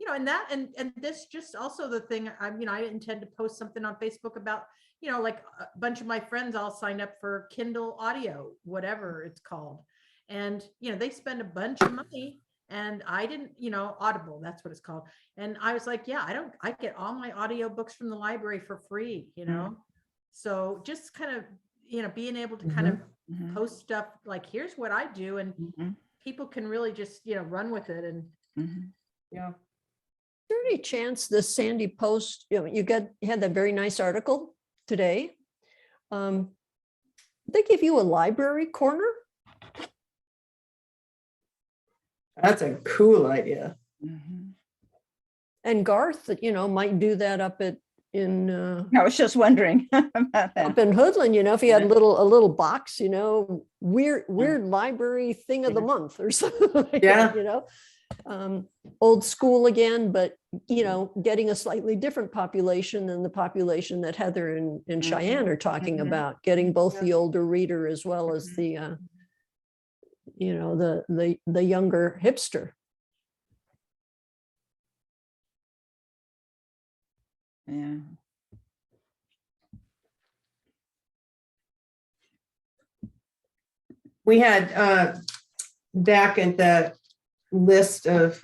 S6: and this just also the thing, I intend to post something on Facebook about, like a bunch of my friends all signed up for Kindle audio, whatever it's called. And, they spend a bunch of money and I didn't, Audible, that's what it's called. And I was like, I get all my audio books from the library for free, So just kind of, being able to kind of post stuff like, here's what I do, and people can really just run with it. And
S1: Yeah.
S2: Is there any chance the Sandy Post, you had that very nice article today? They give you a library corner?
S1: That's a cool idea.
S2: And Garth, might do that up in
S3: I was just wondering about that.
S2: up in Hoodlum, if he had a little box, weird library thing of the month or something like that, old school again, but getting a slightly different population than the population that Heather and Cheyenne are talking about, getting both the older reader as well as the the younger hipster.
S3: Yeah.
S1: We had back at the list of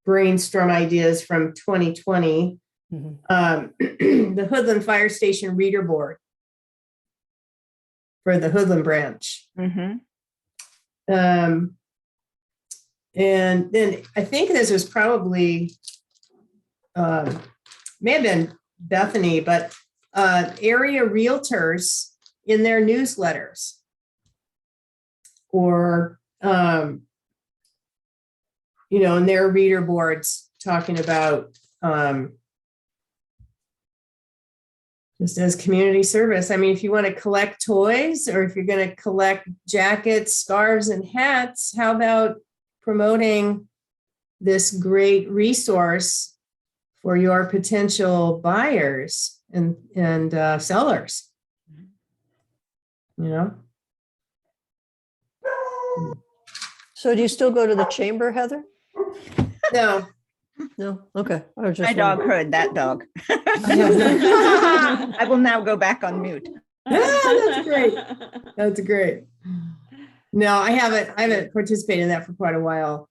S1: brainstorm ideas from 2020, the Hoodlum Fire Station Reader Board for the Hoodlum branch. And then I think this was probably, may have been Bethany, but area realtors in their newsletters or, in their reader boards talking about just as community service. I mean, if you want to collect toys or if you're going to collect jackets, scarves, and hats, how about promoting this great resource for your potential buyers and sellers?
S2: So do you still go to the chamber, Heather?
S1: No.
S2: No? Okay. I was just
S3: My dog
S2: wondering.
S3: heard that dog. I will now go back on mute.
S1: That's great. That's great. No, I haven't participated in that for quite a while.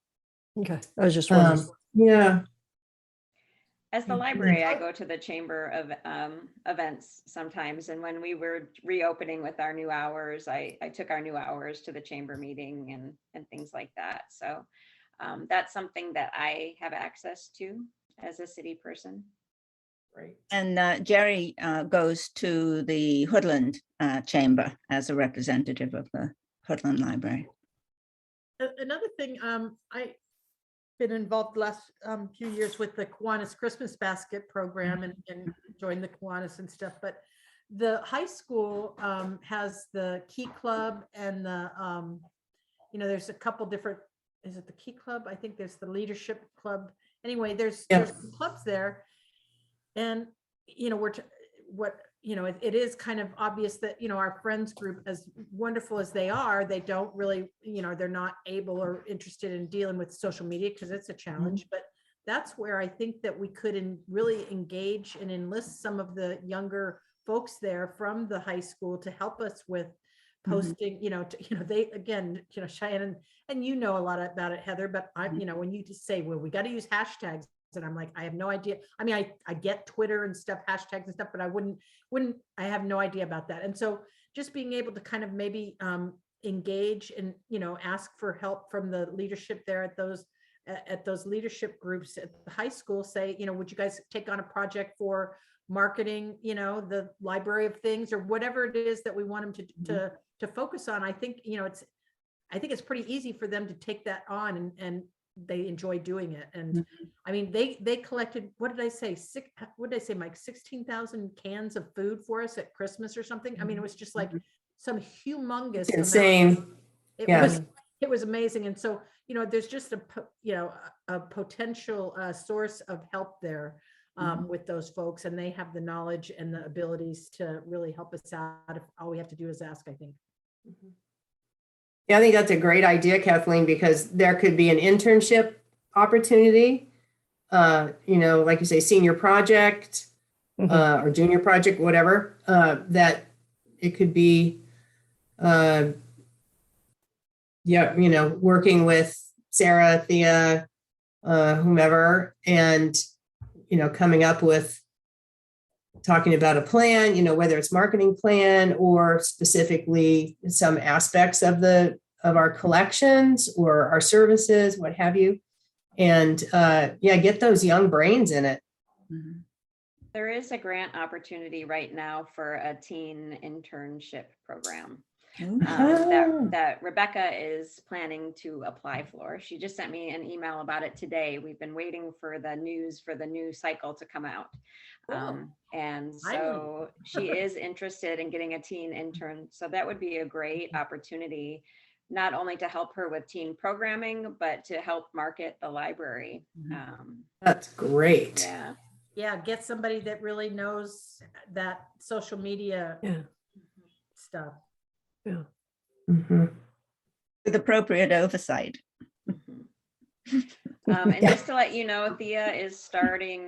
S2: Okay. I was just wondering.
S1: Yeah.
S5: As the library, I go to the chamber of events sometimes. And when we were reopening with our new hours, I took our new hours to the chamber meeting and things like that. So that's something that I have access to as a city person.
S1: Right.
S3: And Jerry goes to the Hoodland chamber as a representative of the Hoodland Library.
S6: Another thing, I've been involved the last few years with the Kiwanis Christmas Basket program and joined the Kiwanis and stuff, but the high school has the Key Club and the, there's a couple different, is it the Key Club? I think there's the Leadership Club. Anyway, there's clubs there. And, it is kind of obvious that, our friends group, as wonderful as they are, they don't really, they're not able or interested in dealing with social media because it's a challenge, but that's where I think that we could really engage and enlist some of the younger folks there from the high school to help us with posting, they, again, Cheyenne, and you know a lot about it, Heather, but when you just say, well, we got to use hashtags, and I'm like, I have no idea. I mean, I get Twitter and stuff, hashtags and stuff, but I I have no idea about that. And so just being able to kind of maybe engage and, ask for help from the leadership there at those leadership groups at the high school, say, would you guys take on a project for marketing, the library of things, or whatever it is that we want them to focus on. I think, it's pretty easy for them to take that on, and they enjoy doing it. And I mean, they collected, what did I say, Mike, 16,000 cans of food for us at Christmas or something. I mean, it was just like some humongous amount.
S1: Insane.
S6: It was amazing. And so, there's just a potential source of help there with those folks, and they have the knowledge and the abilities to really help us out if all we have to do is ask, I think.
S1: Yeah, I think that's a great idea, Kathleen, because there could be an internship opportunity, like you say, senior project or junior project, whatever, that it could be, working with Sarah, Thea, whomever, and, coming up with talking about a plan, whether it's marketing plan or specifically some aspects of our collections or our services, what have you. And get those young brains in it.
S5: There is a grant opportunity right now for a teen internship program that Rebecca is planning to apply for. She just sent me an email about it today. We've been waiting for the news for the new cycle to come out. And so she is interested in getting a teen intern. So that would be a great opportunity, not only to help her with teen programming, but to help market the library.
S1: That's great.
S6: Yeah, get somebody that really knows that social media stuff.
S2: Yeah.
S3: With appropriate oversight.
S5: And just to let you know, Thea is starting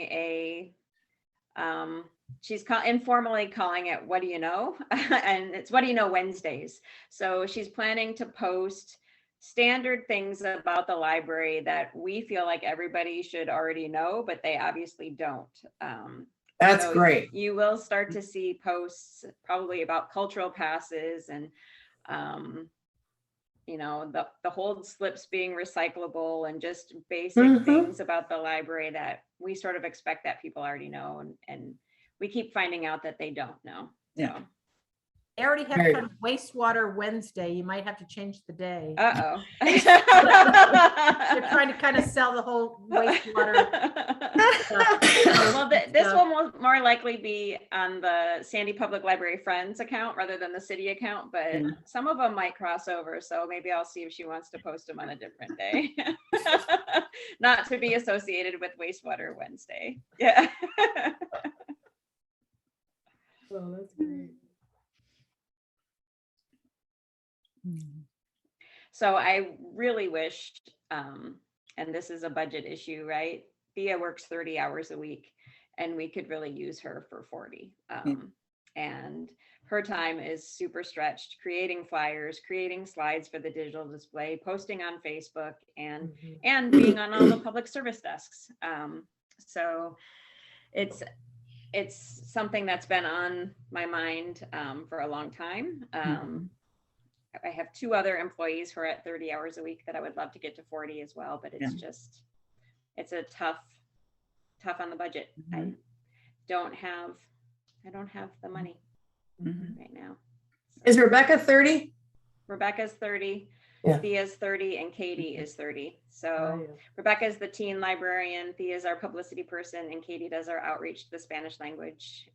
S5: she's informally calling it What Do You Know? And it's What Do You Know Wednesdays. So she's planning to post standard things about the library that we feel like everybody should already know, but they obviously don't.
S1: That's great.
S5: You will start to see posts probably about cultural passes and the hold slips being recyclable and just basic things about the library that we sort of expect that people already know, and we keep finding out that they don't know.
S3: Yeah.
S6: They already have kind of wastewater Wednesday. You might have to change the day.
S5: Uh-oh.
S6: They're trying to kind of sell the whole wastewater stuff.
S5: Well, this will more likely be on the Sandy Public Library Friends account rather than the city account, but some of them might cross over. So maybe I'll see if she wants to post them on a different day. Not to be associated with Wastewater Wednesday. Yeah.
S1: Oh, that's great.
S5: So I really wished, and this is a budget issue, right? Thea works 30 hours a week, and we could really use her for 40. And her time is super stretched, creating flyers, creating slides for the digital display, posting on Facebook, and being on all the public service desks. So it's something that's been on my mind for a long time. I have 2 other employees who are at 30 hours a week that I would love to get to 40 as well, but it's a tough on the budget. I don't have the money right now. So.
S1: Is Rebecca 30?
S5: Rebecca's 30, Thea's 30, and Katie is 30. So Rebecca's the teen librarian, Thea's our publicity person, and Katie does our outreach to the Spanish language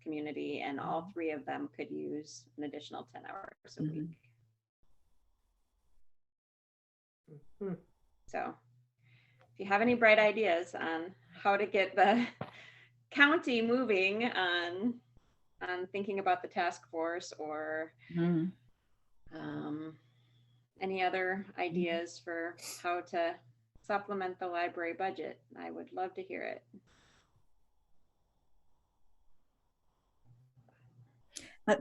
S5: community, and all 3 of them could use an additional 10 hours a week. So if you have any bright ideas on how to get the county moving on thinking about the task force, or any other ideas for how to supplement the library budget. I would love to hear it.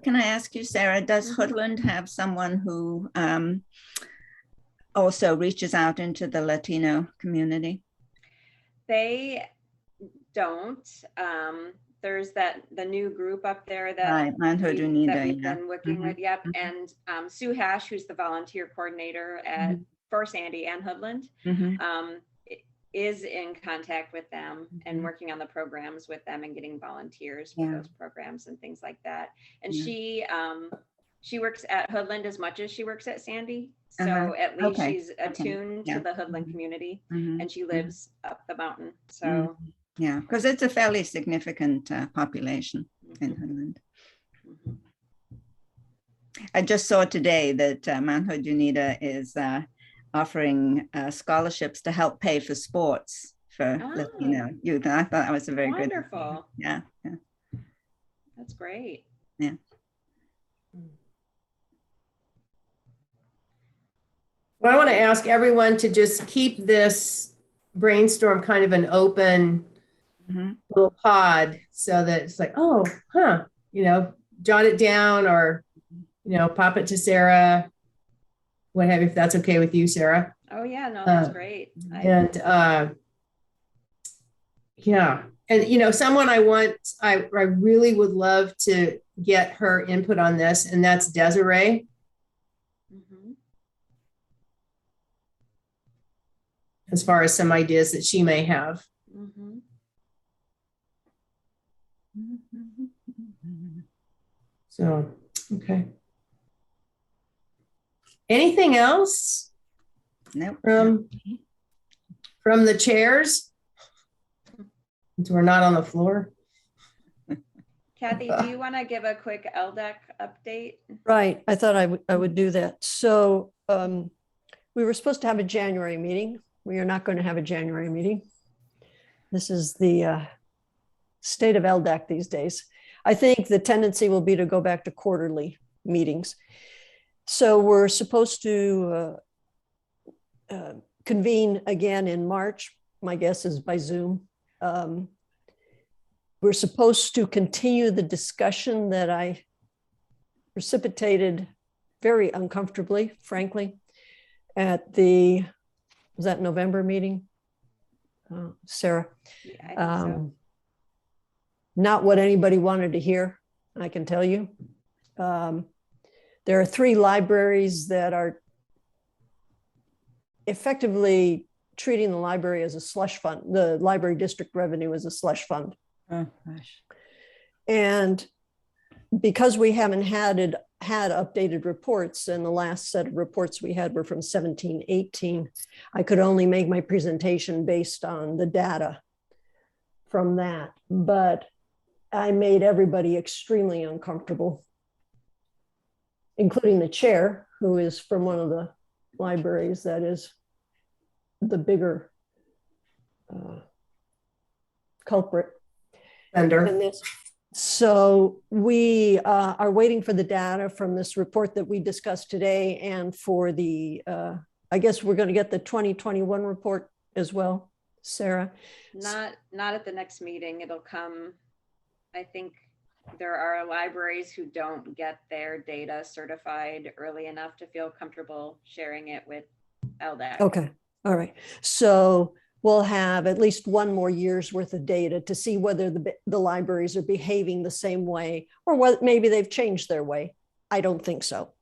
S3: Can I ask you, Sarah, does
S5: Mhm.
S3: Hoodland have someone who also reaches out into the Latino community?
S5: They don't. There's the new group up there that
S3: Right, Manhood
S5: that
S3: Unida,
S5: we've
S3: yeah.
S5: been working with. Yep. And Sue Hash, who's the volunteer coordinator at for Sandy and Hoodland,
S3: Mhm.
S5: is in contact with them and
S3: Mhm.
S5: working on the programs with them and getting volunteers for
S3: Yeah.
S5: those programs and things like that. And
S3: Yeah.
S5: she works at Hoodland as much as she works at Sandy. So
S3: Uh-huh.
S5: at least
S3: Okay.
S5: she's attuned
S3: Yeah.
S5: to the Hoodland
S3: Mhm.
S5: community,
S3: Mhm.
S5: and she lives up the mountain. So
S3: Mhm. Yeah, because it's a fairly significant population in Hoodland.
S5: mhm.
S3: I just saw today that Manhood Unida is offering scholarships to help pay for sports for Latino youth. And I thought that was a very good.
S5: Wonderful.
S3: Yeah, yeah,
S5: That's great.
S3: yeah.
S1: Well, I want to ask everyone to just keep this brainstorm kind of an open
S3: Mhm.
S1: little pod so that it's like, oh, huh, jot it down or, pop it to Sarah, what have you, if that's okay with you, Sarah.
S5: Oh yeah, no, that's great.
S1: And yeah, and someone I really would love to get her input on this, and that's Desiree.
S5: Mhm.
S1: As far as some ideas that she may have.
S5: Mhm.
S1: So, okay. Anything else
S3: Nope.
S1: from the chairs? Since we're not on the floor.
S5: Kathy, do you want to give a quick LDAC update?
S2: Right. I thought I would do that. So we were supposed to have a January meeting. We are not going to have a January meeting. This is the state of LDAC these days. I think the tendency will be to go back to quarterly meetings. So we're supposed to convene again in March. My guess is by Zoom. We're supposed to continue the discussion that I precipitated very uncomfortably, frankly, at the, was that November meeting? Sarah?
S5: Yeah, I think so.
S2: Not what anybody wanted to hear, I can tell you. There are 3 libraries that are effectively treating the library as a slush fund, the library district revenue as a slush fund.
S3: Oh, gosh.
S2: And because we haven't had updated reports, and the last set of reports we had were from 17-18, I could only make my presentation based on the data from that. But I made everybody extremely uncomfortable, including the chair, who is from one of the libraries that is the bigger culprit
S1: Vendor.
S2: in this. So we are waiting for the data from this report that we discussed today, and for the, I guess we're going to get the 2021 report as well, Sarah.
S5: Not at the next meeting. It'll come. I think there are libraries who don't get their data certified early enough to feel comfortable sharing it with LDAC.
S2: Okay, all right. So we'll have at least 1 more year's worth of data to see whether the libraries are behaving the same way, or what maybe they've changed their way. I don't think so.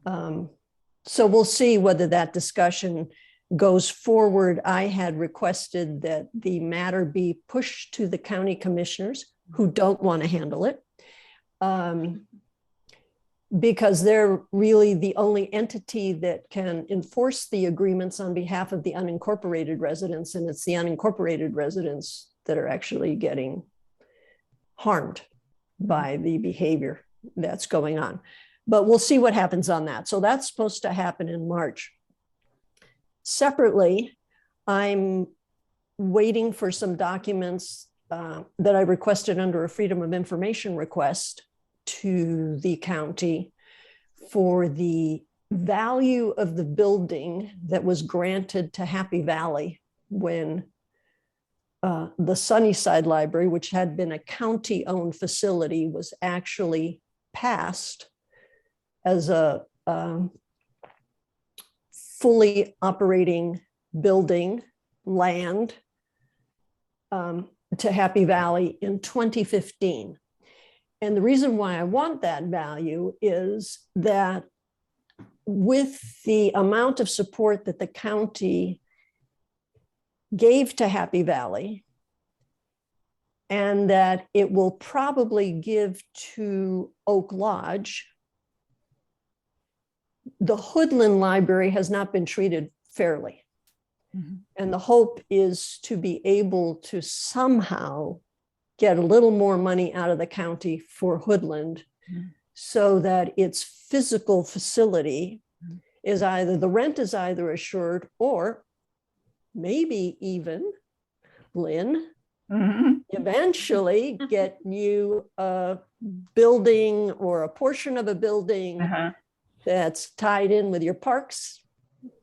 S2: So we'll see whether that discussion goes forward. I had requested that the matter be pushed to the county commissioners who don't want to handle it, because they're really the only entity that can enforce the agreements on behalf of the unincorporated residents. And it's the unincorporated residents that are actually getting harmed by the behavior that's going on. But we'll see what happens on that. So that's supposed to happen in March. Separately, I'm waiting for some documents that I requested under a Freedom of Information request to the county for the value of the building that was granted to Happy Valley when the Sunnyside Library, which had been a county-owned facility, was actually passed as a fully operating building, land, to Happy Valley in 2015. And the reason why I want that value is that with the amount of support that the county gave to Happy Valley, and that it will probably give to Oak Lodge, the Hoodlum Library has not been treated fairly.
S3: Mhm.
S2: And the hope is to be able to somehow get a little more money out of the county for Hoodland,
S3: Mhm.
S2: so that its physical facility
S3: Mhm.
S2: is either, the rent is either assured, or maybe even, Lynn,
S3: Mhm.
S2: eventually get you a building or a portion of a building
S3: Uh-huh.
S2: that's tied in with your parks,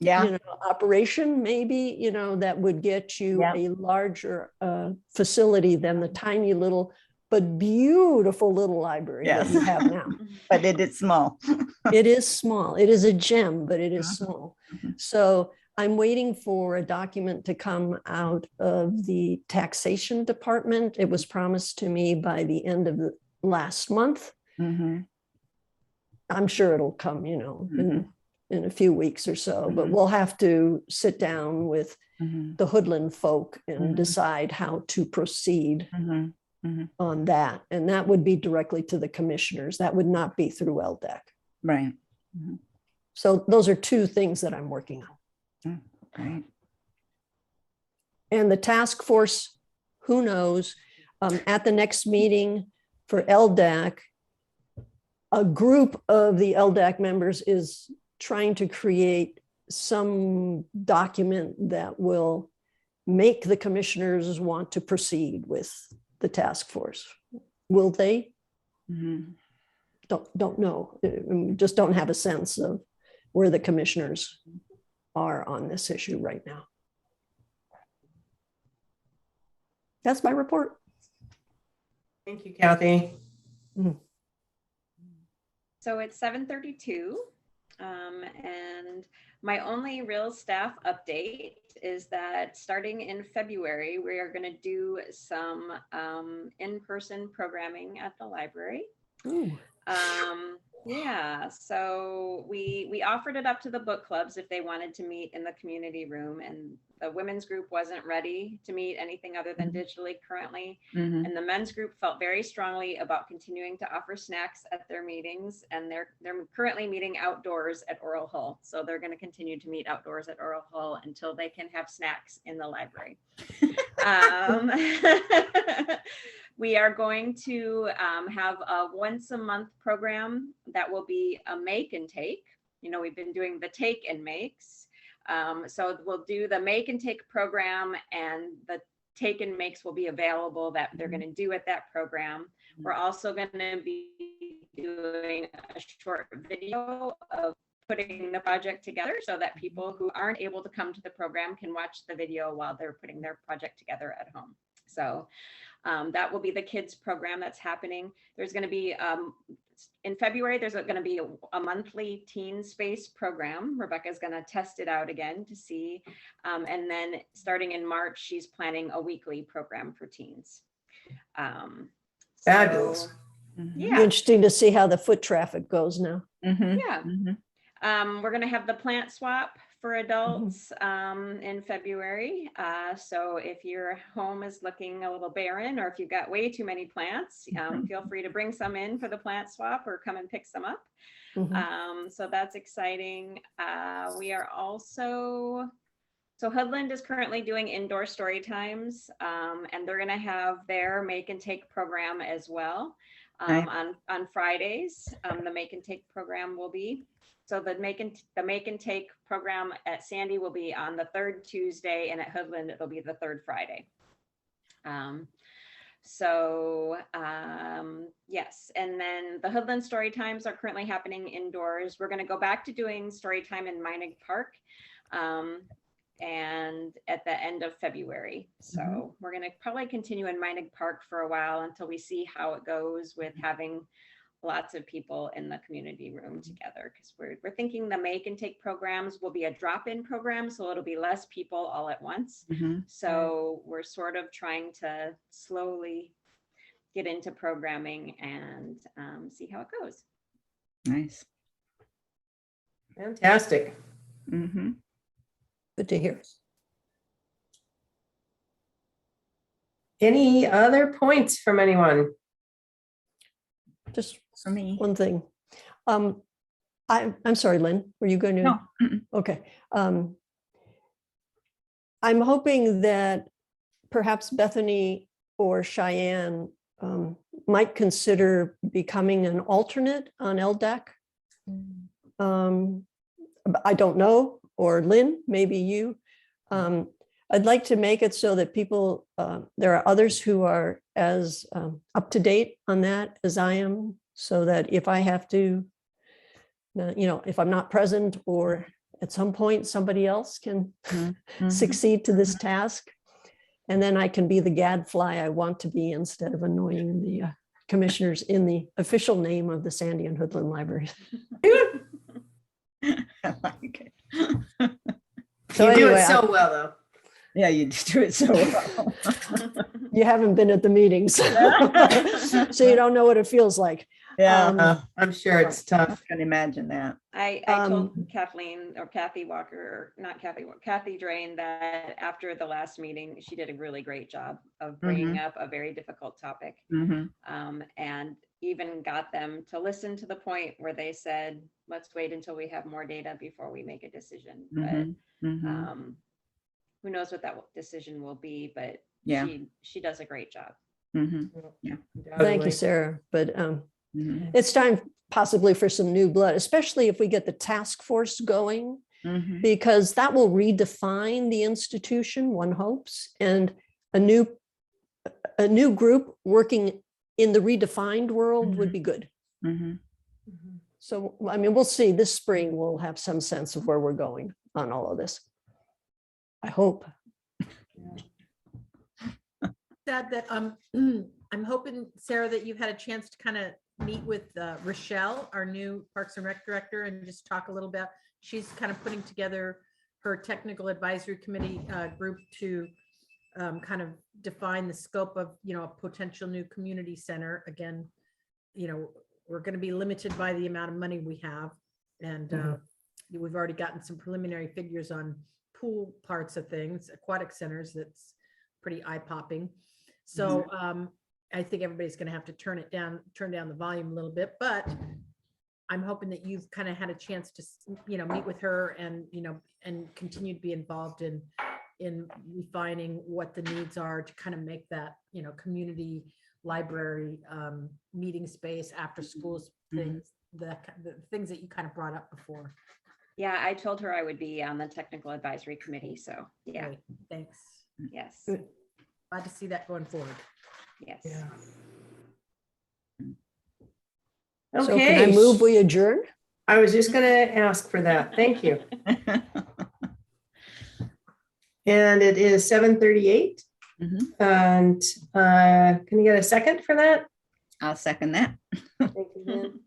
S3: Yeah.
S2: operation, maybe, that would get you
S3: Yeah.
S2: a larger facility than the tiny little, but beautiful little library that you
S3: Yes.
S2: have now.
S3: But it is small.
S2: It is small. It is a gem, but it is
S3: Mhm.
S2: small.
S3: Mhm.
S2: So I'm waiting for a document to come out of the taxation department. It was promised to me by the end of the last month.
S3: Mhm.
S2: I'm sure it'll come,
S3: Mhm.
S2: in a few weeks or so, but
S3: Mhm.
S2: we'll have to sit down with
S3: Mhm.
S2: the Hoodlum folk and
S3: Mhm.
S2: decide how to proceed
S3: Mhm. Mhm.
S2: on that. And that would be directly to the commissioners. That would not be through Ldac.
S3: Right.
S2: So those are two things that I'm working on.
S3: Right.
S2: And the task force, who knows, at the next meeting for Ldac, a group of the Ldac members is trying to create some document that will make the commissioners want to proceed with the task force. Will they?
S3: Mhm.
S2: Don't know. Just don't have a sense of where the commissioners are on this issue right now. That's my report.
S1: Thank you, Kathy.
S5: So it's 7:32. And my only real staff update is that starting in February, we are going to do some in-person programming at the library.
S2: Ooh.
S5: Yeah, so we offered it up to the book clubs if they wanted to meet in the community room, and the women's group wasn't ready to meet anything other than digitally currently.
S3: Mhm.
S5: And the men's group felt very strongly about continuing to offer snacks at their meetings, and they're currently meeting outdoors at Oral Hull. So they're going to continue to meet outdoors at Oral Hull until they can have snacks in the library. We are going to have a once a month program that will be a make and take. We've been doing the take and makes. So we'll do the make and take program, and the take and makes will be available that they're going to do at that program. We're also going to be doing a short video of putting the project together so that people who aren't able to come to the program can watch the video while they're putting their project together at home. So that will be the kids program that's happening. There's going to be in February, there's going to be a monthly teen space program. Rebecca's going to test it out again to see. And then starting in March, she's planning a weekly program for teens.
S1: Fabulous.
S5: Yeah.
S2: Interesting to see how the foot traffic goes now.
S5: Yeah. We're going to have the plant swap for adults in February. So if your home is looking a little barren, or if you've got way too many plants, feel free to bring some in for the plant swap or come and pick some up. So that's exciting. We are also, so Hoodland is currently doing indoor story times, and they're going to have their make and take program as well. On Fridays, the make and take program will be. So the make and take program at Sandy will be on the third Tuesday, and at Hoodland it'll be the third Friday. So yes, and then the Hoodlum story times are currently happening indoors. We're going to go back to doing story time in Meinig Park and at the end of February. So we're going to probably continue in Meinig Park for a while until we see how it goes with having lots of people in the community room together, because we're thinking the Make and Take programs will be a drop-in program, so it'll be less people all at once. So we're sort of trying to slowly get into programming and see how it goes.
S3: Nice.
S1: Fantastic.
S2: Good to hear.
S1: Any other points from anyone?
S2: Just
S3: For me.
S2: one thing. I'm sorry, Lynn, were you going to?
S3: No.
S2: Okay. I'm hoping that perhaps Bethany or Cheyenne might consider becoming an alternate on Ldac. I don't know, or Lynn, maybe you. I'd like to make it so that people, there are others who are as up to date on that as I am, so that if I have to, if I'm not present or at some point somebody else can succeed to this task, and then I can be the gadfly I want to be instead of annoying the commissioners in the official name of the Sandy and Hoodlum Libraries.
S3: I like it.
S2: So
S1: You do
S2: anyway,
S1: it so well, though.
S3: Yeah, you do it so well.
S2: you haven't been at the meetings, so you don't know what it feels like.
S3: Yeah,
S1: I'm sure it's
S3: I
S1: tough.
S3: can imagine that.
S5: I told Kathleen or Kathy Walker, or not Kathy, Kathy Drain, that after the last meeting, she did a really great job of bringing up a very difficult topic, and even got them to listen to the point where they said, let's wait until we have more data before we make a decision. But who knows what that decision will be, but
S3: Yeah.
S5: she does a great job.
S3: Yeah.
S2: Thank you, Sarah. But it's time possibly for some new blood, especially if we get the task force going, because that will redefine the institution, one hopes, and a new group working in the redefined world would be good. So, I mean, we'll see. This spring we'll have some sense of where we're going on all of this. I hope.
S6: Sad that I'm hoping, Sarah, that you've had a chance to kind of meet with Rochelle, our new Parks and Rec director, and just talk a little bit. She's kind of putting together her technical advisory committee group to kind of define the scope of, a potential new community center. Again, we're going to be limited by the amount of money we have. And we've already gotten some preliminary figures on pool parts of things, aquatic centers, that's pretty eye-popping. So I think everybody's going to have to turn down the volume a little bit, but I'm hoping that you've kind of had a chance to, meet with her and, and continue to be involved in refining what the needs are to kind of make that, community library meeting space, after schools things, the things that you kind of brought up before.
S5: Yeah, I told her I would be on the technical advisory committee. So yeah.
S6: Great, thanks.
S5: Yes.
S2: Good.
S6: Glad to see that going forward.
S5: Yes.
S2: So can I move we adjourn?
S1: I was just going to ask for that. Thank you. And it is 7:38. And can you get a second for that?
S3: I'll second that.
S1: Thank you, Lynn.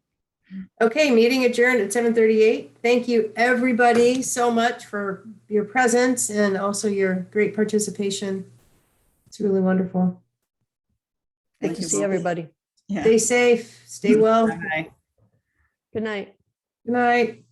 S1: Okay, meeting adjourned at 7:38. Thank you, everybody, so much for your presence and also your great participation. It's really wonderful.
S2: Good to see everybody.
S3: Yeah.
S1: Stay safe, stay well.
S3: Bye.
S2: Good night.
S1: Good night.